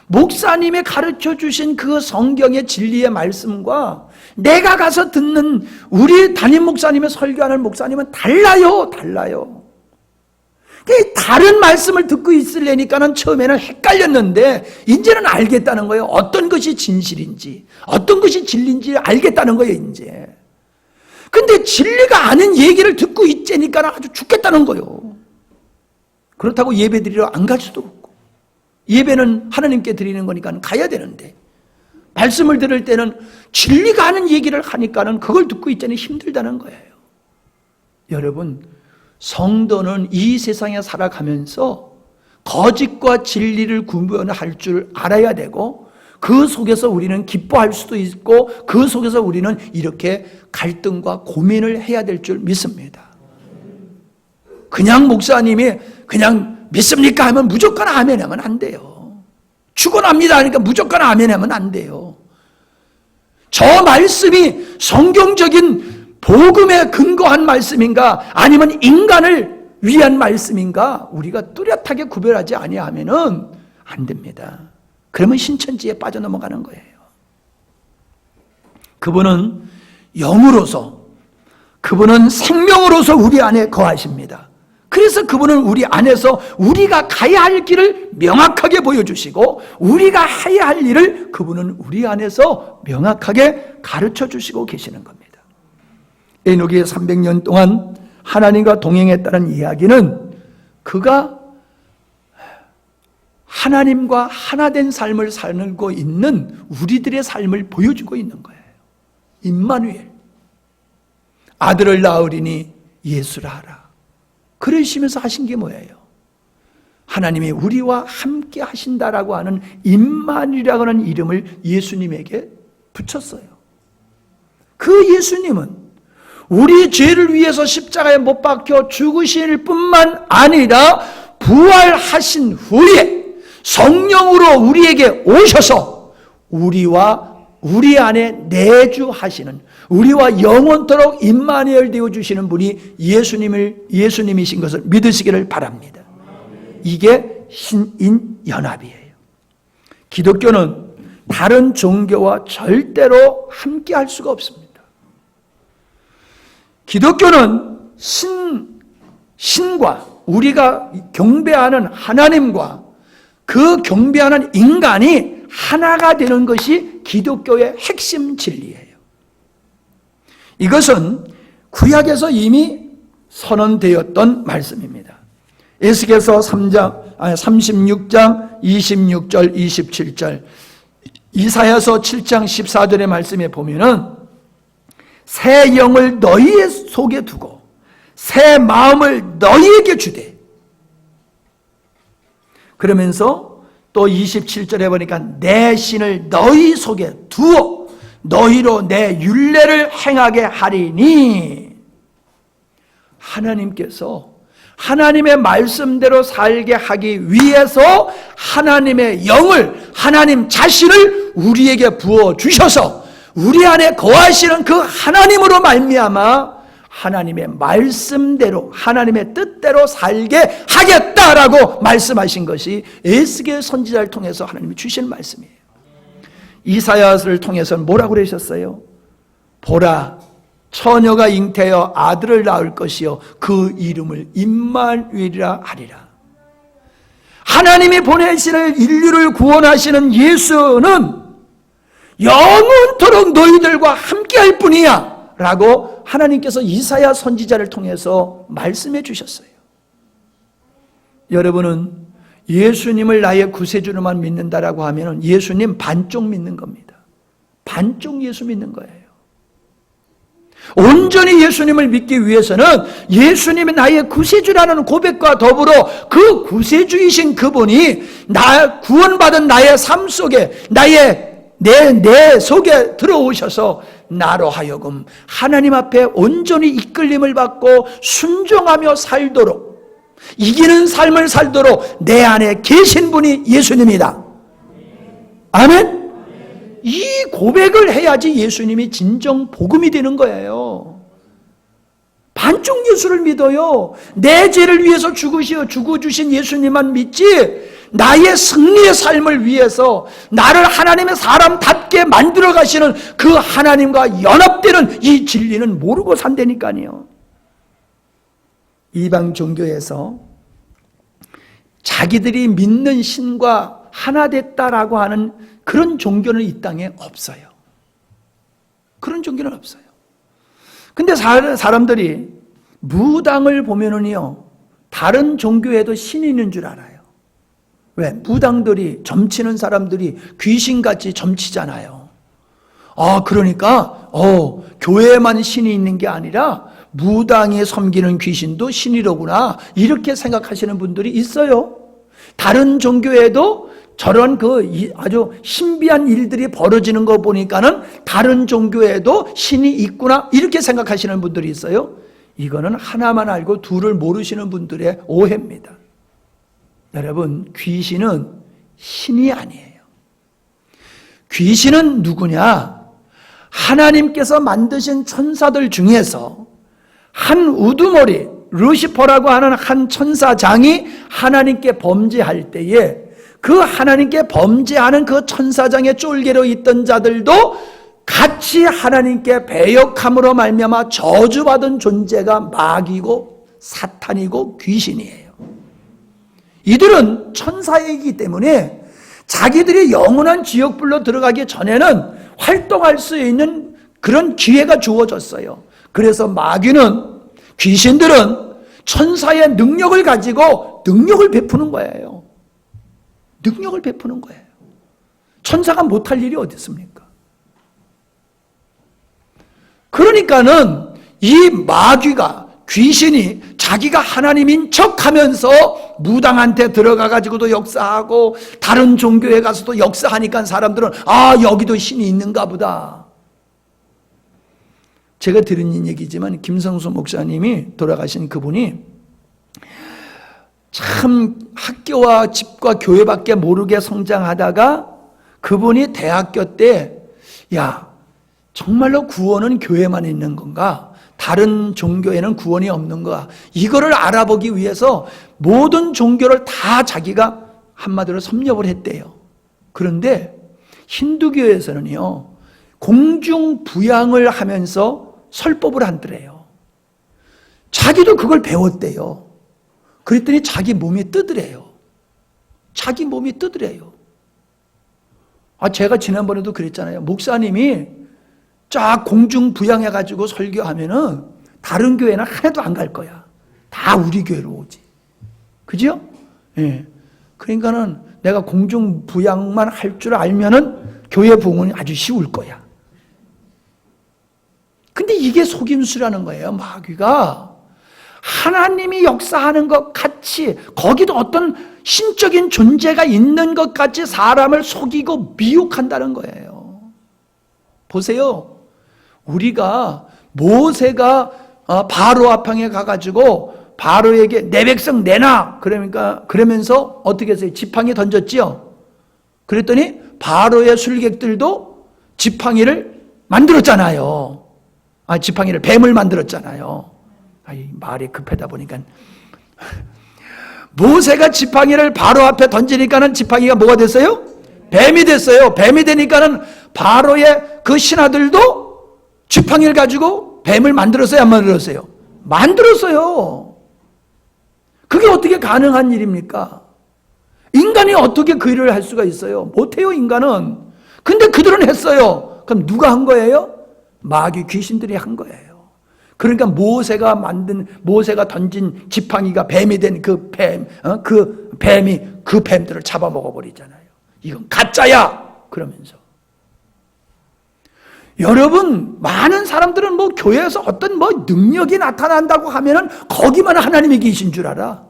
목사님이 가르쳐 주신 그 성경의 진리의 말씀과 내가 가서 듣는 우리 담임 목사님의 설교하는 목사님은 달라요. 다른 말씀을 듣고 있으려니까는 처음에는 헷갈렸는데 이제는 알겠다는 거예요. 어떤 것이 진실인지, 어떤 것이 진리인지 알겠다는 거예요, 이제. 근데 진리가 아닌 얘기를 듣고 있자니까 아주 죽겠다는 거예요. 그렇다고 예배 드리러 안 갈 수도 없고, 예배는 하나님께 드리는 거니까 가야 되는데, 말씀을 들을 때는 진리가 아닌 얘기를 하니까는 그걸 듣고 있자니 힘들다는 거예요. 여러분, 성도는 이 세상에 살아가면서 거짓과 진리를 구분할 줄 알아야 되고, 그 속에서 우리는 기뻐할 수도 있고 그 속에서 우리는 이렇게 갈등과 고민을 해야 될 줄 믿습니다. 그냥 목사님이 그냥 믿습니까 하면 무조건 아멘 하면 안 돼요. 축원합니다 하니까 무조건 아멘 하면 안 돼요. 저 말씀이 성경적인 복음에 근거한 말씀인가 아니면 인간을 위한 말씀인가 우리가 뚜렷하게 구별하지 아니하면은 안 됩니다. 그러면 신천지에 빠져넘어가는 거예요. 그분은 영으로서, 그분은 생명으로서 우리 안에 거하십니다. 그래서 그분은 우리 안에서 우리가 가야 할 길을 명확하게 보여주시고 우리가 해야 할 일을 그분은 우리 안에서 명확하게 가르쳐 주시고 계시는 겁니다. 에녹이 300년 동안 하나님과 동행했다는 이야기는 그가 하나님과 하나된 삶을 살고 있는 우리들의 삶을 보여주고 있는 거예요. 임마누엘, 아들을 낳으리니 예수라 하라. 그러시면서 하신 게 뭐예요? 하나님이 우리와 함께 하신다라고 하는 임마누엘이라고 하는 이름을 예수님에게 붙였어요. 그 예수님은 우리 죄를 위해서 십자가에 못 박혀 죽으실 뿐만 아니라 부활하신 후에 성령으로 우리에게 오셔서 우리와 우리 안에 내주하시는, 우리와 영원토록 임마누엘 되어 주시는 분이 예수님이신 것을 믿으시기를 바랍니다. 이게 신인연합이에요. 기독교는 다른 종교와 절대로 함께 할 수가 없습니다. 기독교는 신과 우리가 경배하는 하나님과 그 경배하는 인간이 하나가 되는 것이 기독교의 핵심 진리예요. 이것은 구약에서 이미 선언되었던 말씀입니다. 에스겔서 3장 36장 26절 27절, 이사야서 7장 14절의 말씀에 보면은 새 영을 너희의 속에 두고 새 마음을 너희에게 주되, 그러면서 또 27절에 보니까 내 신을 너희 속에 두어 너희로 내 율례를 행하게 하리니, 하나님께서 하나님의 말씀대로 살게 하기 위해서 하나님의 영을, 하나님 자신을 우리에게 부어주셔서 우리 안에 거하시는 그 하나님으로 말미암아 하나님의 말씀대로, 하나님의 뜻대로 살게 하겠다라고 말씀하신 것이 에스겔 선지자를 통해서 하나님이 주신 말씀이에요. 이사야서를 통해서는 뭐라고 그러셨어요? 보라, 처녀가 잉태하여 아들을 낳을 것이요 그 이름을 임마누엘이라 하리라. 하나님이 보내시는 인류를 구원하시는 예수는 영원토록 너희들과 함께할 뿐이야 라고 하나님께서 이사야 선지자를 통해서 말씀해 주셨어요. 여러분은 예수님을 나의 구세주로만 믿는다라고 하면 예수님 반쪽 믿는 겁니다. 반쪽 예수 믿는 거예요. 온전히 예수님을 믿기 위해서는 예수님이 나의 구세주라는 고백과 더불어 그 구세주이신 그분이 구원받은 나의 삶 속에, 내 속에 들어오셔서 나로 하여금 하나님 앞에 온전히 이끌림을 받고 순종하며 살도록, 이기는 삶을 살도록 내 안에 계신 분이 예수님이다. 아멘? 이 고백을 해야지 예수님이 진정 복음이 되는 거예요. 반쪽 예수를 믿어요. 내 죄를 위해서 죽어주신 예수님만 믿지, 나의 승리의 삶을 위해서 나를 하나님의 사람답게 만들어 가시는 그 하나님과 연합되는 이 진리는 모르고 산다니까요. 이방 종교에서 자기들이 믿는 신과 하나 됐다라고 하는 그런 종교는 이 땅에 없어요. 그런 종교는 없어요. 근데 사람들이 무당을 보면은요, 다른 종교에도 신이 있는 줄 알아요. 왜? 무당들이, 점치는 사람들이 귀신같이 점치잖아요. 그러니까 교회에만 신이 있는 게 아니라 무당이 섬기는 귀신도 신이로구나, 이렇게 생각하시는 분들이 있어요. 다른 종교에도 저런 아주 신비한 일들이 벌어지는 거 보니까는 다른 종교에도 신이 있구나, 이렇게 생각하시는 분들이 있어요. 이거는 하나만 알고 둘을 모르시는 분들의 오해입니다. 여러분, 귀신은 신이 아니에요. 귀신은 누구냐? 하나님께서 만드신 천사들 중에서 한 우두머리, 루시퍼라고 하는 한 천사장이 하나님께 범죄할 때에 그 하나님께 범죄하는 그 천사장의 쫄개로 있던 자들도 같이 하나님께 배역함으로 말미암아 저주받은 존재가 마귀고 사탄이고 귀신이에요. 이들은 천사이기 때문에 자기들이 영원한 지옥불로 들어가기 전에는 활동할 수 있는 그런 기회가 주어졌어요. 그래서 마귀는, 귀신들은 천사의 능력을 가지고 능력을 베푸는 거예요. 능력을 베푸는 거예요. 천사가 못할 일이 어디 있습니까? 그러니까는 이 마귀가, 귀신이 자기가 하나님인 척하면서 무당한테 들어가가지고도 역사하고 다른 종교에 가서도 역사하니까 사람들은 여기도 신이 있는가 보다. 제가 들은 얘기지만 김성수 목사님이, 돌아가신 그분이 참 학교와 집과 교회밖에 모르게 성장하다가 그분이 대학교 때 정말로 구원은 교회만 있는 건가? 다른 종교에는 구원이 없는 거야. 이거를 알아보기 위해서 모든 종교를 다 자기가 한마디로 섭렵을 했대요. 그런데 힌두교에서는요, 공중부양을 하면서 설법을 한대요. 자기도 그걸 배웠대요. 그랬더니 자기 몸이 뜨더래요. 자기 몸이 뜨더래요. 제가 지난번에도 그랬잖아요. 목사님이 쫙 공중부양해가지고 설교하면은 다른 교회는 하나도 안 갈 거야. 다 우리 교회로 오지. 그죠? 예. 그러니까는 내가 공중부양만 할 줄 알면은 교회 부흥은 아주 쉬울 거야. 근데 이게 속임수라는 거예요. 마귀가 하나님이 역사하는 것 같이, 거기도 어떤 신적인 존재가 있는 것 같이 사람을 속이고 미혹한다는 거예요. 보세요. 우리가 모세가 바로 앞방에 가가지고 바로에게 내 백성 내놔, 그러면서 어떻게 했어요? 지팡이 던졌지요. 그랬더니 바로의 술객들도 지팡이를 만들었잖아요. 지팡이를, 뱀을 만들었잖아요. 말이 급하다 보니까. 모세가 지팡이를 바로 앞에 던지니까는 지팡이가 뭐가 됐어요? 뱀이 됐어요. 뱀이 되니까는 바로의 그 신하들도 지팡이를 가지고 뱀을 만들었어요? 안 만들었어요? 만들었어요. 그게 어떻게 가능한 일입니까? 인간이 어떻게 그 일을 할 수가 있어요? 못해요, 인간은. 근데 그들은 했어요. 그럼 누가 한 거예요? 마귀 귀신들이 한 거예요. 그러니까 모세가 던진 지팡이가 뱀이 된 그 뱀이 그 뱀들을 잡아먹어 버리잖아요. 이건 가짜야! 그러면서. 여러분, 많은 사람들은 교회에서 어떤 능력이 나타난다고 하면은 거기만 하나님이 계신 줄 알아.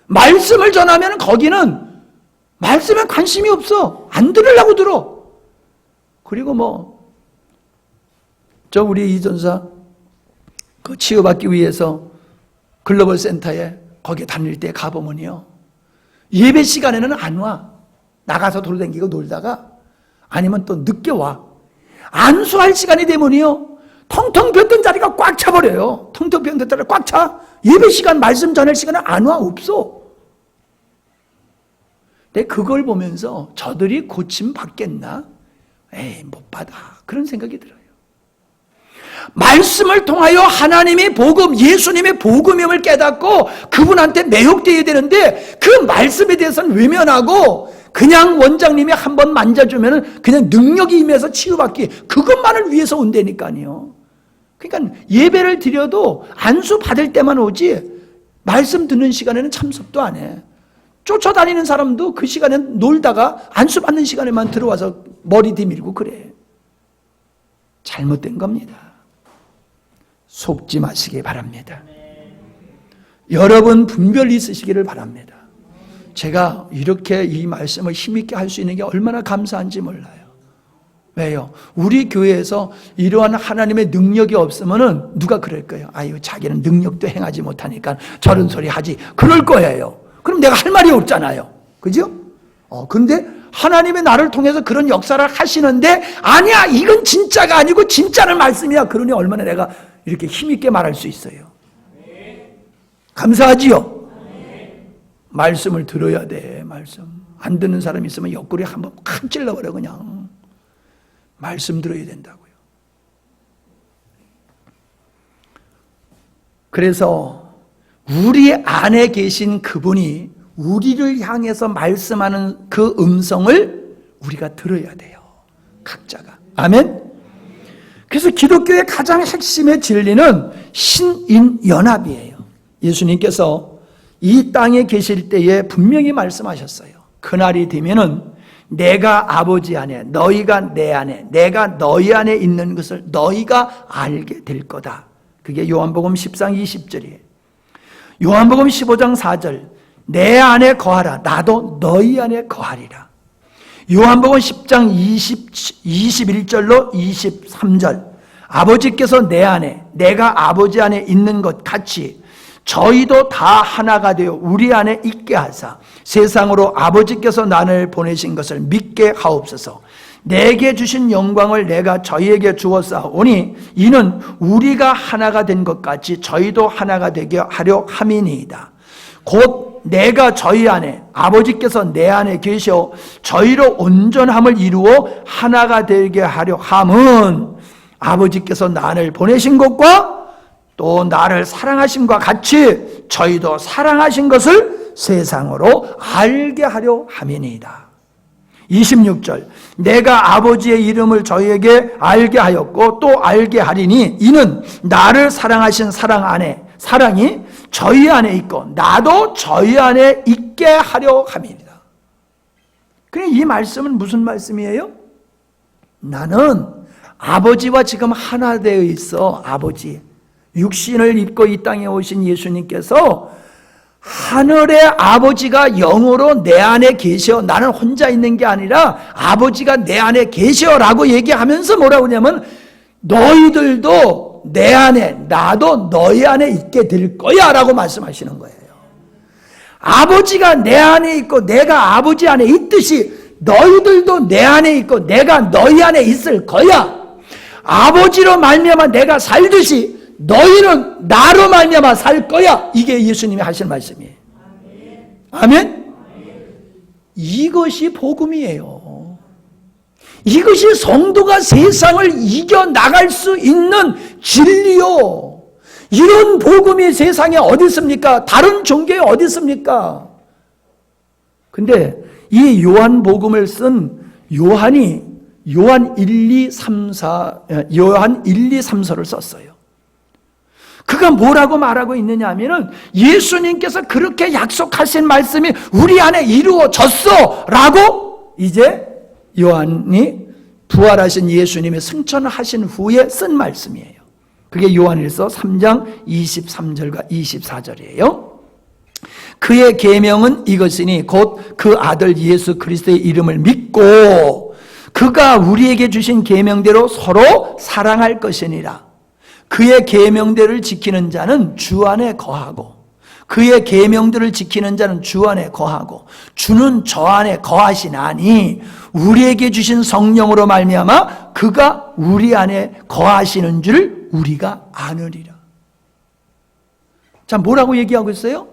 말씀을 전하면 거기는 말씀에 관심이 없어. 안 들으려고 들어. 그리고 우리 이전사 그 치유받기 위해서 글로벌 센터에 거기 다닐 때 가보면요, 예배 시간에는 안 와. 나가서 돌아다니고 놀다가, 아니면 또 늦게 와. 안수할 시간이 되면요, 텅텅 비었던 자리가 꽉 차버려요. 텅텅 비었던 자리가 꽉 차. 예배 시간, 말씀 전할 시간에 안 와. 없어. 근데 그걸 보면서 저들이 고침 받겠나? 에이, 못 받아. 그런 생각이 들어요. 말씀을 통하여 하나님의 복음, 예수님의 복음임을 깨닫고 그분한테 매혹되어야 되는데, 그 말씀에 대해서는 외면하고 그냥 원장님이 한번 만져주면 그냥 능력이 임해서 치유받기, 그것만을 위해서 온다니까요. 그러니까 예배를 드려도 안수 받을 때만 오지 말씀 듣는 시간에는 참석도 안 해. 쫓아다니는 사람도 그 시간에 놀다가 안수 받는 시간에만 들어와서 머리 뒤밀고 그래. 잘못된 겁니다. 속지 마시기 바랍니다. 여러분 분별이 있으시기를 바랍니다. 제가 이렇게 이 말씀을 힘있게 할 수 있는 게 얼마나 감사한지 몰라요. 왜요? 우리 교회에서 이러한 하나님의 능력이 없으면은 누가 그럴 거예요? 아유, 자기는 능력도 행하지 못하니까 저런 소리 하지. 그럴 거예요. 그럼 내가 할 말이 없잖아요. 그죠? 근데 하나님의 나를 통해서 그런 역사를 하시는데, 아니야, 이건 진짜가 아니고 진짜는 말씀이야. 그러니 얼마나 내가 이렇게 힘있게 말할 수 있어요. 감사하지요? 말씀을 들어야 돼. 말씀 안 듣는 사람이 있으면 옆구리 한번 확 찔러버려. 그냥 말씀 들어야 된다고요. 그래서 우리 안에 계신 그분이 우리를 향해서 말씀하는 그 음성을 우리가 들어야 돼요. 각자가. 아멘. 그래서 기독교의 가장 핵심의 진리는 신인연합이에요. 예수님께서 이 땅에 계실 때에 분명히 말씀하셨어요. 그날이 되면은 내가 아버지 안에, 너희가 내 안에, 내가 너희 안에 있는 것을 너희가 알게 될 거다. 그게 요한복음 10장 20절이에요. 요한복음 15장 4절, 내 안에 거하라, 나도 너희 안에 거하리라. 요한복음 10장 21절로 23절, 아버지께서 내 안에, 내가 아버지 안에 있는 것 같이 저희도 다 하나가 되어 우리 안에 있게 하사 세상으로 아버지께서 나를 보내신 것을 믿게 하옵소서. 내게 주신 영광을 내가 저희에게 주었사오니 이는 우리가 하나가 된 것 같이 저희도 하나가 되게 하려 함이니이다. 곧 내가 저희 안에, 아버지께서 내 안에 계셔 저희로 온전함을 이루어 하나가 되게 하려 함은 아버지께서 나를 보내신 것과 또 나를 사랑하심과 같이 저희도 사랑하신 것을 세상으로 알게 하려 함이니이다. 26절, 내가 아버지의 이름을 저희에게 알게 하였고 또 알게 하리니 이는 나를 사랑하신 사랑이 저희 안에 있고 나도 저희 안에 있게 있게 하려 함이니라. 그래, 이 말씀은 무슨 말씀이에요? 나는 아버지와 지금 하나 되어 있어. 아버지, 육신을 입고 이 땅에 오신 예수님께서 하늘의 아버지가 영으로 내 안에 계셔. 나는 혼자 있는 게 아니라 아버지가 내 안에 계셔라고 얘기하면서 뭐라고 하냐면, 너희들도 내 안에, 나도 너희 안에 있게 될 거야 라고 말씀하시는 거예요. 아버지가 내 안에 있고 내가 아버지 안에 있듯이 너희들도 내 안에 있고 내가 너희 안에 있을 거야. 아버지로 말미암아 내가 살듯이 너희는 나로 말미암아 살 거야. 이게 예수님이 하신 말씀이에요. 아멘? 이것이 복음이에요. 이것이 성도가 세상을 이겨나갈 수 있는 진리요. 이런 복음이 세상에 어디 있습니까? 다른 종교에 어디 있습니까? 근데 이 요한복음을 쓴 요한이 요한 1, 2, 3, 4를 썼어요. 그가 뭐라고 말하고 있느냐 하면은, 예수님께서 그렇게 약속하신 말씀이 우리 안에 이루어졌어 라고 이제 요한이 부활하신 예수님의 승천을 하신 후에 쓴 말씀이에요. 그게 요한일서 3장 23절과 24절이에요. 그의 계명은 이것이니 곧 그 아들 예수 그리스도의 이름을 믿고 그가 우리에게 주신 계명대로 서로 사랑할 것이니라. 그의 계명대를 지키는 자는 주 안에 거하고 그의 계명들을 지키는 자는 주 안에 거하고 주는 저 안에 거하시나니 우리에게 주신 성령으로 말미암아 그가 우리 안에 거하시는 줄 우리가 아느니라. 자, 뭐라고 얘기하고 있어요?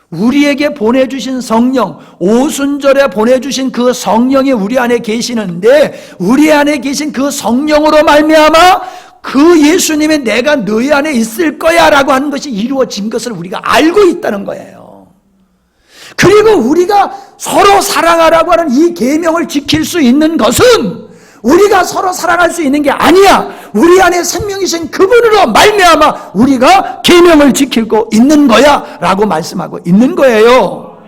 우리에게 보내주신 성령, 오순절에 보내주신 그 성령이 우리 안에 계시는데, 우리 안에 계신 그 성령으로 말미암아 그 예수님의 내가 너희 안에 있을 거야 라고 하는 것이 이루어진 것을 우리가 알고 있다는 거예요. 그리고 우리가 서로 사랑하라고 하는 이 계명을 지킬 수 있는 것은 우리가 서로 사랑할 수 있는 게 아니야. 우리 안에 생명이신 그분으로 말미암아 우리가 계명을 지키고 있는 거야 라고 말씀하고 있는 거예요.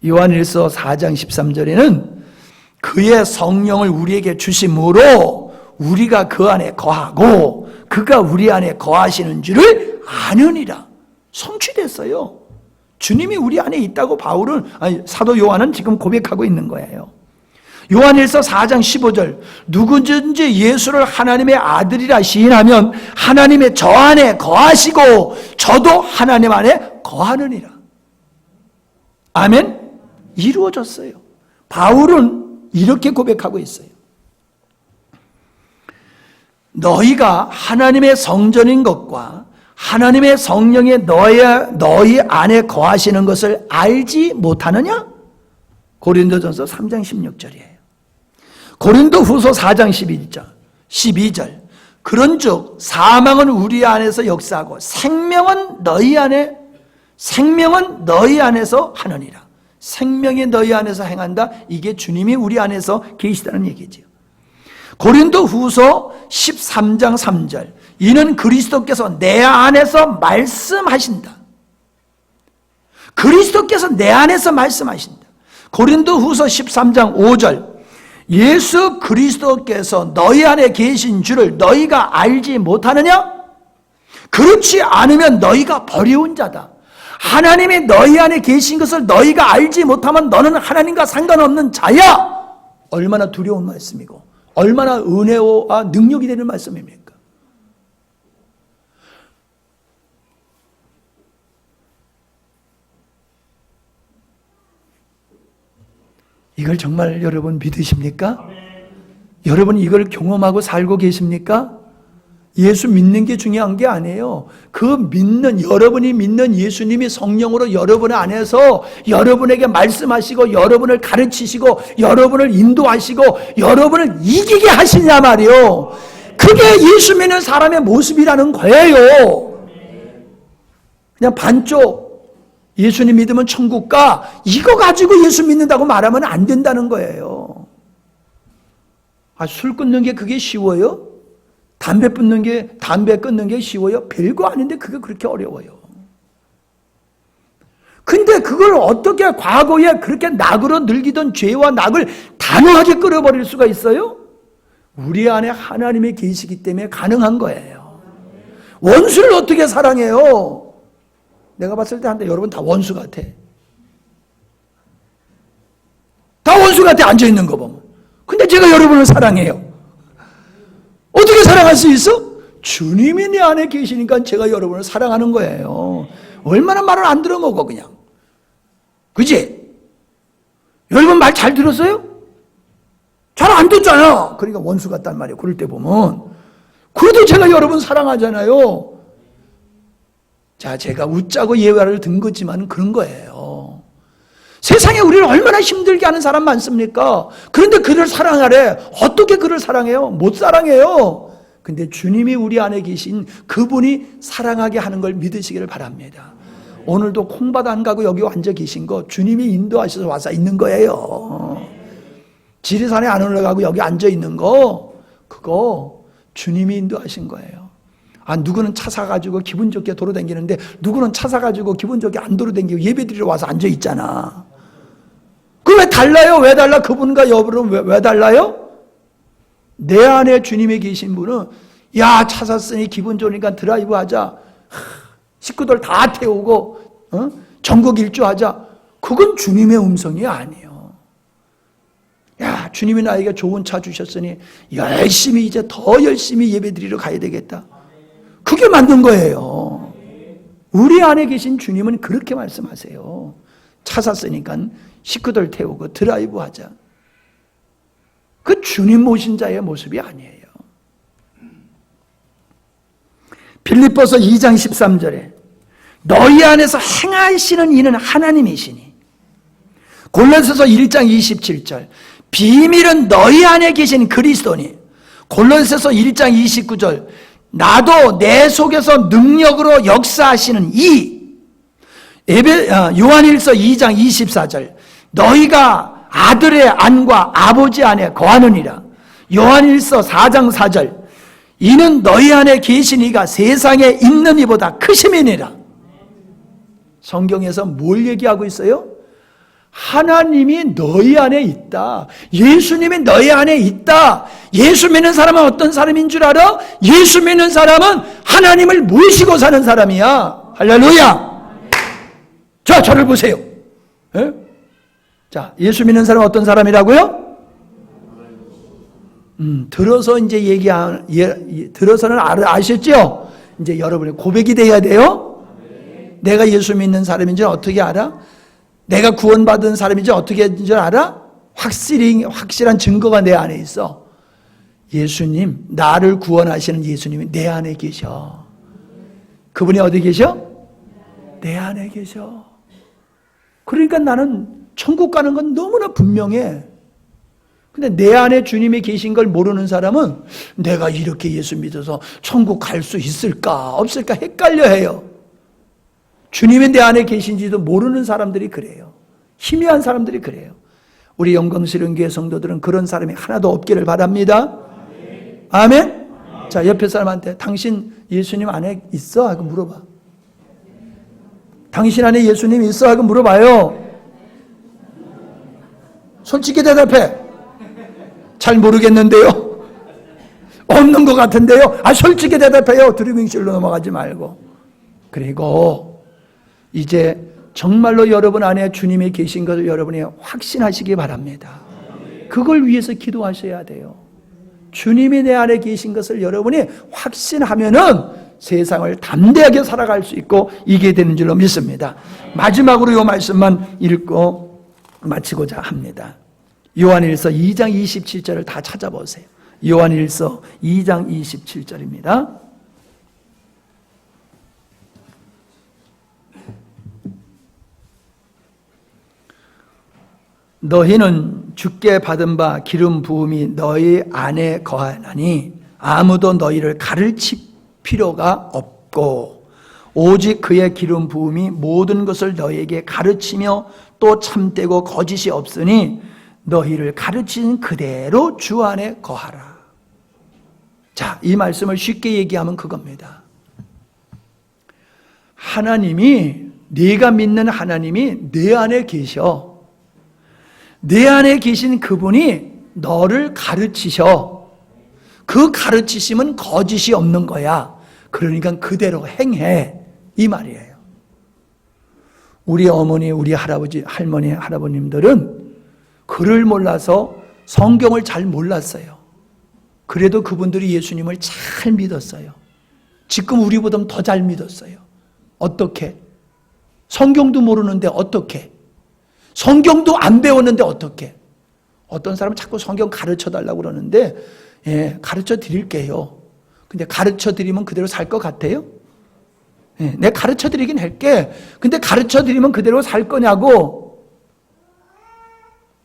요한일서 4장 13절에는 그의 성령을 우리에게 주심으로 우리가 그 안에 거하고 그가 우리 안에 거하시는 줄을 아느니라. 성취됐어요. 주님이 우리 안에 있다고 사도 요한은 지금 고백하고 있는 거예요. 요한일서 4장 15절, 누구든지 예수를 하나님의 아들이라 시인하면 하나님의 저 안에 거하시고 저도 하나님 안에 거하느니라. 아멘? 이루어졌어요. 바울은 이렇게 고백하고 있어요. 너희가 하나님의 성전인 것과 하나님의 성령이 너희 안에 거하시는 것을 알지 못하느냐? 고린도전서 3장 16절이에요. 고린도후서 4장 12절 그런즉 사망은 우리 안에서 역사하고 생명은 너희 안에서 하느니라. 생명이 너희 안에서 행한다. 이게 주님이 우리 안에서 계시다는 얘기죠. 고린도후서 13장 3절 이는 그리스도께서 내 안에서 말씀하신다. 그리스도께서 내 안에서 말씀하신다. 고린도후서 13장 5절 예수 그리스도께서 너희 안에 계신 줄을 너희가 알지 못하느냐? 그렇지 않으면 너희가 버려온 자다. 하나님이 너희 안에 계신 것을 너희가 알지 못하면 너는 하나님과 상관없는 자야. 얼마나 두려운 말씀이고 얼마나 은혜와 능력이 되는 말씀입니까? 이걸 정말 여러분 믿으십니까? 여러분 이걸 경험하고 살고 계십니까? 예수 믿는 게 중요한 게 아니에요. 여러분이 믿는 예수님이 성령으로 여러분 안에서 여러분에게 말씀하시고 여러분을 가르치시고 여러분을 인도하시고 여러분을 이기게 하시냐 말이요. 그게 예수 믿는 사람의 모습이라는 거예요. 그냥 반쪽 예수님 믿으면 천국 가 이거 가지고 예수 믿는다고 말하면 안 된다는 거예요. 술 끊는 게 그게 쉬워요? 담배 끊는 게 쉬워요? 별거 아닌데 그게 그렇게 어려워요. 근데 그걸 어떻게 과거에 그렇게 낙으로 늙이던 죄와 낙을 단호하게 끌어버릴 수가 있어요? 우리 안에 하나님이 계시기 때문에 가능한 거예요. 원수를 어떻게 사랑해요? 내가 봤을 때 한때 여러분 다 원수 같아. 다 원수 같아, 앉아있는 거 보면. 근데 제가 여러분을 사랑해요. 어떻게 사랑할 수 있어? 주님이 내 안에 계시니까 제가 여러분을 사랑하는 거예요. 얼마나 말을 안 들어먹어 그냥. 그지? 여러분 말 잘 들었어요? 잘 안 듣잖아. 그러니까 원수 같단 말이에요. 그럴 때 보면. 그래도 제가 여러분 사랑하잖아요. 자, 제가 웃자고 예화를 든 거지만 그런 거예요. 세상에 우리를 얼마나 힘들게 하는 사람 많습니까? 그런데 그를 사랑하래. 어떻게 그를 사랑해요? 못 사랑해요. 근데 주님이 우리 안에 계신 그분이 사랑하게 하는 걸 믿으시기를 바랍니다. 오늘도 콩밭 안 가고 여기 앉아 계신 거 주님이 인도하셔서 와서 있는 거예요. 지리산에 안 올라가고 여기 앉아 있는 거, 그거 주님이 인도하신 거예요. 아, 누구는 차 사가지고 기분 좋게 돌아다니는데 누구는 차 사가지고 기분 좋게 안 돌아다니고 예배드리러 와서 앉아 있잖아. 그 왜 달라요? 왜 달라? 그분과 여러분 왜 달라요? 내 안에 주님이 계신 분은 야, 차 샀으니 기분 좋으니까 드라이브 하자. 식구들 다 태우고 전국 일주하자. 그건 주님의 음성이 아니에요. 야, 주님이 나에게 좋은 차 주셨으니 열심히 이제 더 열심히 예배드리러 가야 되겠다. 그게 맞는 거예요. 우리 안에 계신 주님은 그렇게 말씀하세요. 차 샀으니까 식구들 태우고 드라이브 하자. 그 주님 모신 자의 모습이 아니에요. 빌립보서 2장 13절에 너희 안에서 행하시는 이는 하나님이시니, 골로새서 1장 27절 비밀은 너희 안에 계신 그리스도니, 골로새서 1장 29절 나도 내 속에서 능력으로 역사하시는 이, 요한일서 2장 24절 너희가 아들의 안과 아버지 안에 거하느니라, 요한일서 4장 4절 이는 너희 안에 계신 이가 세상에 있는 이보다 크심이니라. 성경에서 뭘 얘기하고 있어요? 하나님이 너희 안에 있다. 예수님이 너희 안에 있다. 예수 믿는 사람은 어떤 사람인 줄 알아? 예수 믿는 사람은 하나님을 모시고 사는 사람이야. 할렐루야. 자, 저를 보세요. 에? 자, 예수 믿는 사람은 어떤 사람이라고요? 들어서 이제 들어서는 아셨죠? 이제 여러분의 고백이 돼야 돼요. 내가 예수 믿는 사람인지 어떻게 알아? 내가 구원받은 사람인지 어떻게 하는 줄 알아? 확실한 증거가 내 안에 있어. 예수님, 나를 구원하시는 예수님이 내 안에 계셔. 그분이 어디 계셔? 내 안에 계셔. 그러니까 나는 천국 가는 건 너무나 분명해. 근데 내 안에 주님이 계신 걸 모르는 사람은 내가 이렇게 예수 믿어서 천국 갈 수 있을까 없을까 헷갈려 해요. 주님이 내 안에 계신지도 모르는 사람들이 그래요. 희미한 사람들이 그래요. 우리 영광스러운 교회 성도들은 그런 사람이 하나도 없기를 바랍니다. 아멘? 자, 옆에 사람한테 당신 예수님 안에 있어? 하고 물어봐. 당신 안에 예수님 있어? 하고 물어봐요. 솔직히 대답해. 잘 모르겠는데요. 없는 것 같은데요. 아, 솔직히 대답해요. 드리빙실로 넘어가지 말고. 그리고 이제 정말로 여러분 안에 주님이 계신 것을 여러분이 확신하시기 바랍니다. 그걸 위해서 기도하셔야 돼요. 주님이 내 안에 계신 것을 여러분이 확신하면은 세상을 담대하게 살아갈 수 있고 이게 되는 줄로 믿습니다. 마지막으로 이 말씀만 읽고 마치고자 합니다. 요한일서 2장 27절을 다 찾아보세요. 요한일서 2장 27절입니다. 너희는 주께 받은 바 기름 부음이 너희 안에 거하나니 아무도 너희를 가르칠 필요가 없고 오직 그의 기름 부음이 모든 것을 너희에게 가르치며 또 참되고 거짓이 없으니 너희를 가르치는 그대로 주 안에 거하라. 자, 이 말씀을 쉽게 얘기하면 그겁니다. 하나님이 네가 믿는 하나님이 내 안에 계셔. 내 안에 계신 그분이 너를 가르치셔. 그 가르치심은 거짓이 없는 거야. 그러니까 그대로 행해. 이 말이에요. 우리 어머니, 우리 할아버지, 할머니, 할아버님들은 글을 몰라서 성경을 잘 몰랐어요. 그래도 그분들이 예수님을 잘 믿었어요. 지금 우리보다 더 잘 믿었어요. 어떻게? 성경도 모르는데 어떻게? 성경도 안 배웠는데 어떻게? 어떤 사람은 자꾸 성경 가르쳐 달라고 그러는데, 예, 가르쳐 드릴게요. 근데 가르쳐 드리면 그대로 살 것 같아요? 예, 내가 가르쳐 드리긴 할게. 근데 가르쳐 드리면 그대로 살 거냐고?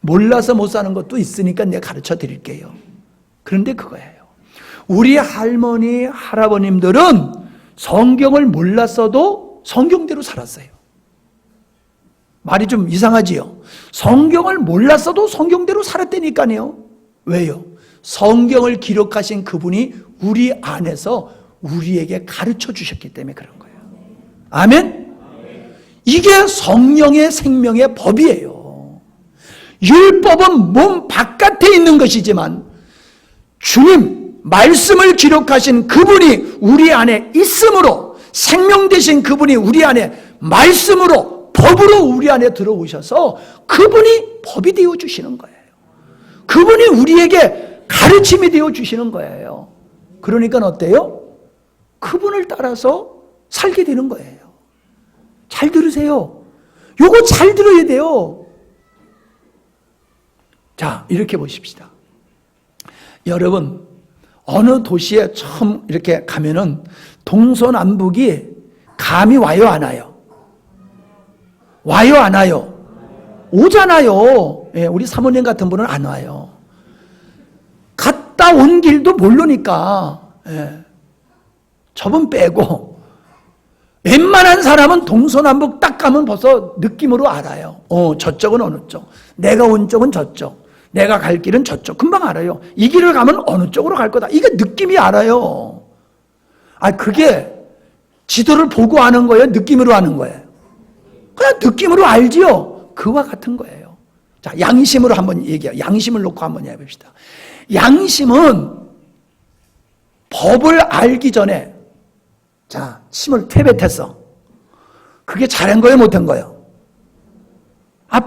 몰라서 못 사는 것도 있으니까 내가 가르쳐 드릴게요. 그런데 그거예요. 우리 할머니, 할아버님들은 성경을 몰랐어도 성경대로 살았어요. 말이 좀 이상하지요? 성경을 몰랐어도 성경대로 살았다니까요. 왜요? 성경을 기록하신 그분이 우리 안에서 우리에게 가르쳐 주셨기 때문에 그런 거예요. 아멘? 이게 성령의 생명의 법이에요. 율법은 몸 바깥에 있는 것이지만 주님, 말씀을 기록하신 그분이 우리 안에 있으므로, 생명 되신 그분이 우리 안에 말씀으로, 법으로 우리 안에 들어오셔서 그분이 법이 되어 주시는 거예요. 그분이 우리에게 가르침이 되어 주시는 거예요. 그러니까 어때요? 그분을 따라서 살게 되는 거예요. 잘 들으세요. 요거 잘 들어야 돼요. 자, 이렇게 보십시다. 여러분, 어느 도시에 처음 이렇게 가면은 동서남북이 감이 와요, 안 와요? 와요, 안 와요? 오잖아요. 예, 우리 사모님 같은 분은 안 와요. 갔다 온 길도 모르니까, 예, 저분 빼고 웬만한 사람은 동서남북 딱 가면 벌써 느낌으로 알아요. 저쪽은 어느 쪽, 내가 온 쪽은 저쪽, 내가 갈 길은 저쪽. 금방 알아요. 이 길을 가면 어느 쪽으로 갈 거다. 이게 느낌이 알아요. 그게 지도를 보고 아는 거예요? 느낌으로 아는 거예요? 그냥 느낌으로 알지요? 그와 같은 거예요. 자, 양심으로 한번 얘기해요. 양심을 놓고 한번 해봅시다. 양심은 법을 알기 전에, 자, 침을 퇴뱉했어. 그게 잘한 거예요, 못한 거예요?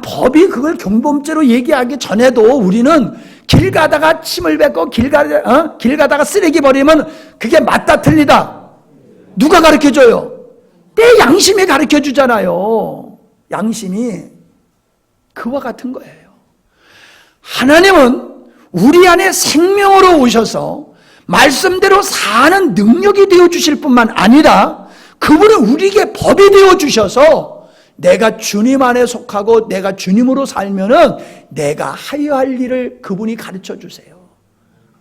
법이 그걸 경범죄로 얘기하기 전에도 우리는 길 가다가 침을 뱉고 길 가다가 쓰레기 버리면 그게 맞다 틀리다. 누가 가르쳐줘요? 내 양심이 가르쳐주잖아요. 양심이. 그와 같은 거예요. 하나님은 우리 안에 생명으로 오셔서 말씀대로 사는 능력이 되어주실 뿐만 아니라 그분은 우리에게 법이 되어주셔서 내가 주님 안에 속하고 내가 주님으로 살면은 내가 하여야 할 일을 그분이 가르쳐 주세요.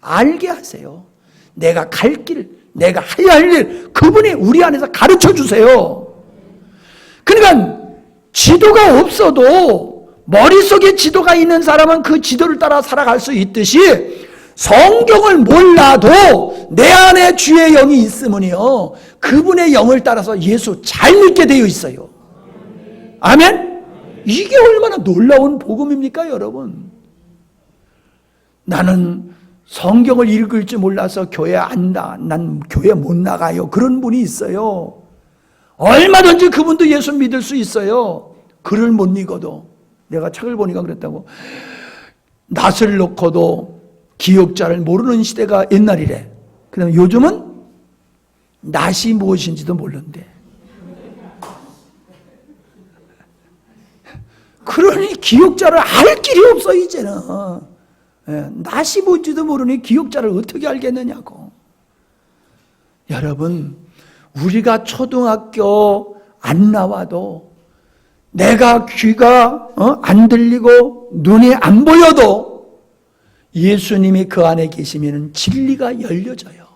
알게 하세요. 내가 갈 길, 내가 해야 할 일, 그분이 우리 안에서 가르쳐 주세요. 그러니까 지도가 없어도 머릿속에 지도가 있는 사람은 그 지도를 따라 살아갈 수 있듯이 성경을 몰라도 내 안에 주의 영이 있으면요, 그분의 영을 따라서 예수 잘 믿게 되어 있어요. 아멘? 이게 얼마나 놀라운 복음입니까, 여러분? 나는 성경을 읽을 줄 몰라서 교회 난 교회 못 나가요. 그런 분이 있어요. 얼마든지 그분도 예수 믿을 수 있어요. 글을 못 읽어도. 내가 책을 보니까 그랬다고. 낫을 놓고도 기억자를 모르는 시대가 옛날이래. 그다음에 요즘은 낫이 무엇인지도 모르는데. 그러니 기억자를 알 길이 없어 이제는. 낫이 뭔지도 모르니 기억자를 어떻게 알겠느냐고. 여러분, 우리가 초등학교 안 나와도 내가 귀가 안 들리고 눈이 안 보여도 예수님이 그 안에 계시면 진리가 열려져요.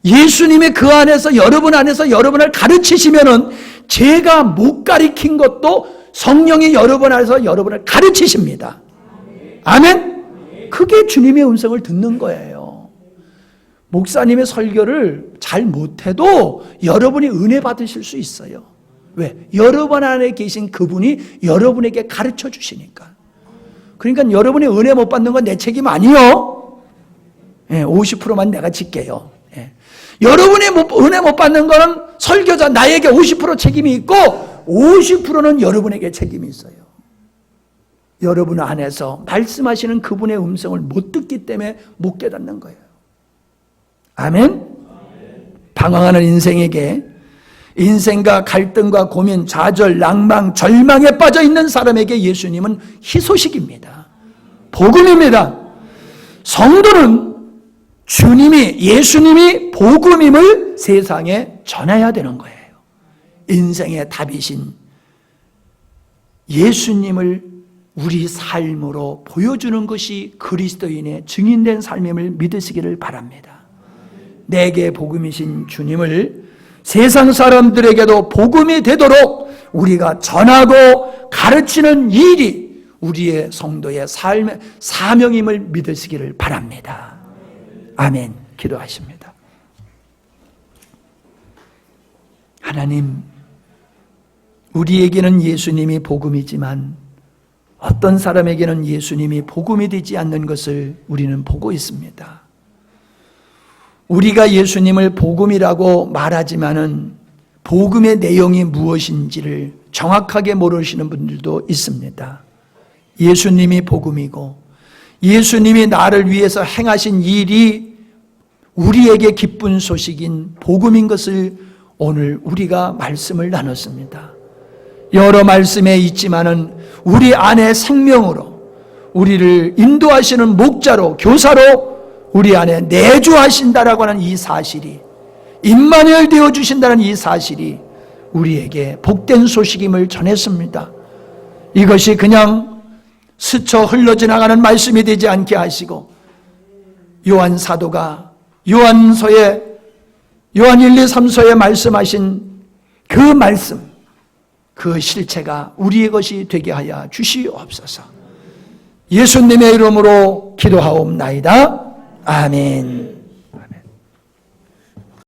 예수님이 그 안에서 여러분 안에서 여러분을 가르치시면은 제가 못 가르친 것도 성령이 여러분 안에서 여러분을 가르치십니다. 아멘? 그게 주님의 음성을 듣는 거예요. 목사님의 설교를 잘 못해도 여러분이 은혜 받으실 수 있어요. 왜? 여러분 안에 계신 그분이 여러분에게 가르쳐 주시니까. 그러니까 여러분이 은혜 못 받는 건 내 책임 아니요. 50%만 내가 질게요. 여러분이 은혜 못 받는 거는 설교자 나에게 50% 책임이 있고 50%는 여러분에게 책임이 있어요. 여러분 안에서 말씀하시는 그분의 음성을 못 듣기 때문에 못 깨닫는 거예요. 아멘? 방황하는 인생에게, 인생과 갈등과 고민, 좌절, 낭망, 절망에 빠져 있는 사람에게 예수님은 희소식입니다. 복음입니다. 성도는 예수님이 복음임을 세상에 전해야 되는 거예요. 인생의 답이신 예수님을 우리 삶으로 보여주는 것이 그리스도인의 증인된 삶임을 믿으시기를 바랍니다. 내게 복음이신 주님을 세상 사람들에게도 복음이 되도록 우리가 전하고 가르치는 일이 우리의 성도의 삶의 사명임을 믿으시기를 바랍니다. 아멘. 기도하십니다. 하나님, 우리에게는 예수님이 복음이지만 어떤 사람에게는 예수님이 복음이 되지 않는 것을 우리는 보고 있습니다. 우리가 예수님을 복음이라고 말하지만은 복음의 내용이 무엇인지를 정확하게 모르시는 분들도 있습니다. 예수님이 복음이고 예수님이 나를 위해서 행하신 일이 우리에게 기쁜 소식인 복음인 것을 오늘 우리가 말씀을 나눴습니다. 여러 말씀에 있지만은 우리 안에 생명으로 우리를 인도하시는 목자로 교사로 우리 안에 내주하신다라고 하는 이 사실이, 임마누엘 되어주신다는 이 사실이 우리에게 복된 소식임을 전했습니다. 이것이 그냥 스쳐 흘러지나가는 말씀이 되지 않게 하시고 요한 사도가 요한서에 요한 1, 2, 3서에 말씀하신 그 말씀, 그 실체가 우리의 것이 되게 하여 주시옵소서. 예수님의 이름으로 기도하옵나이다. 아멘.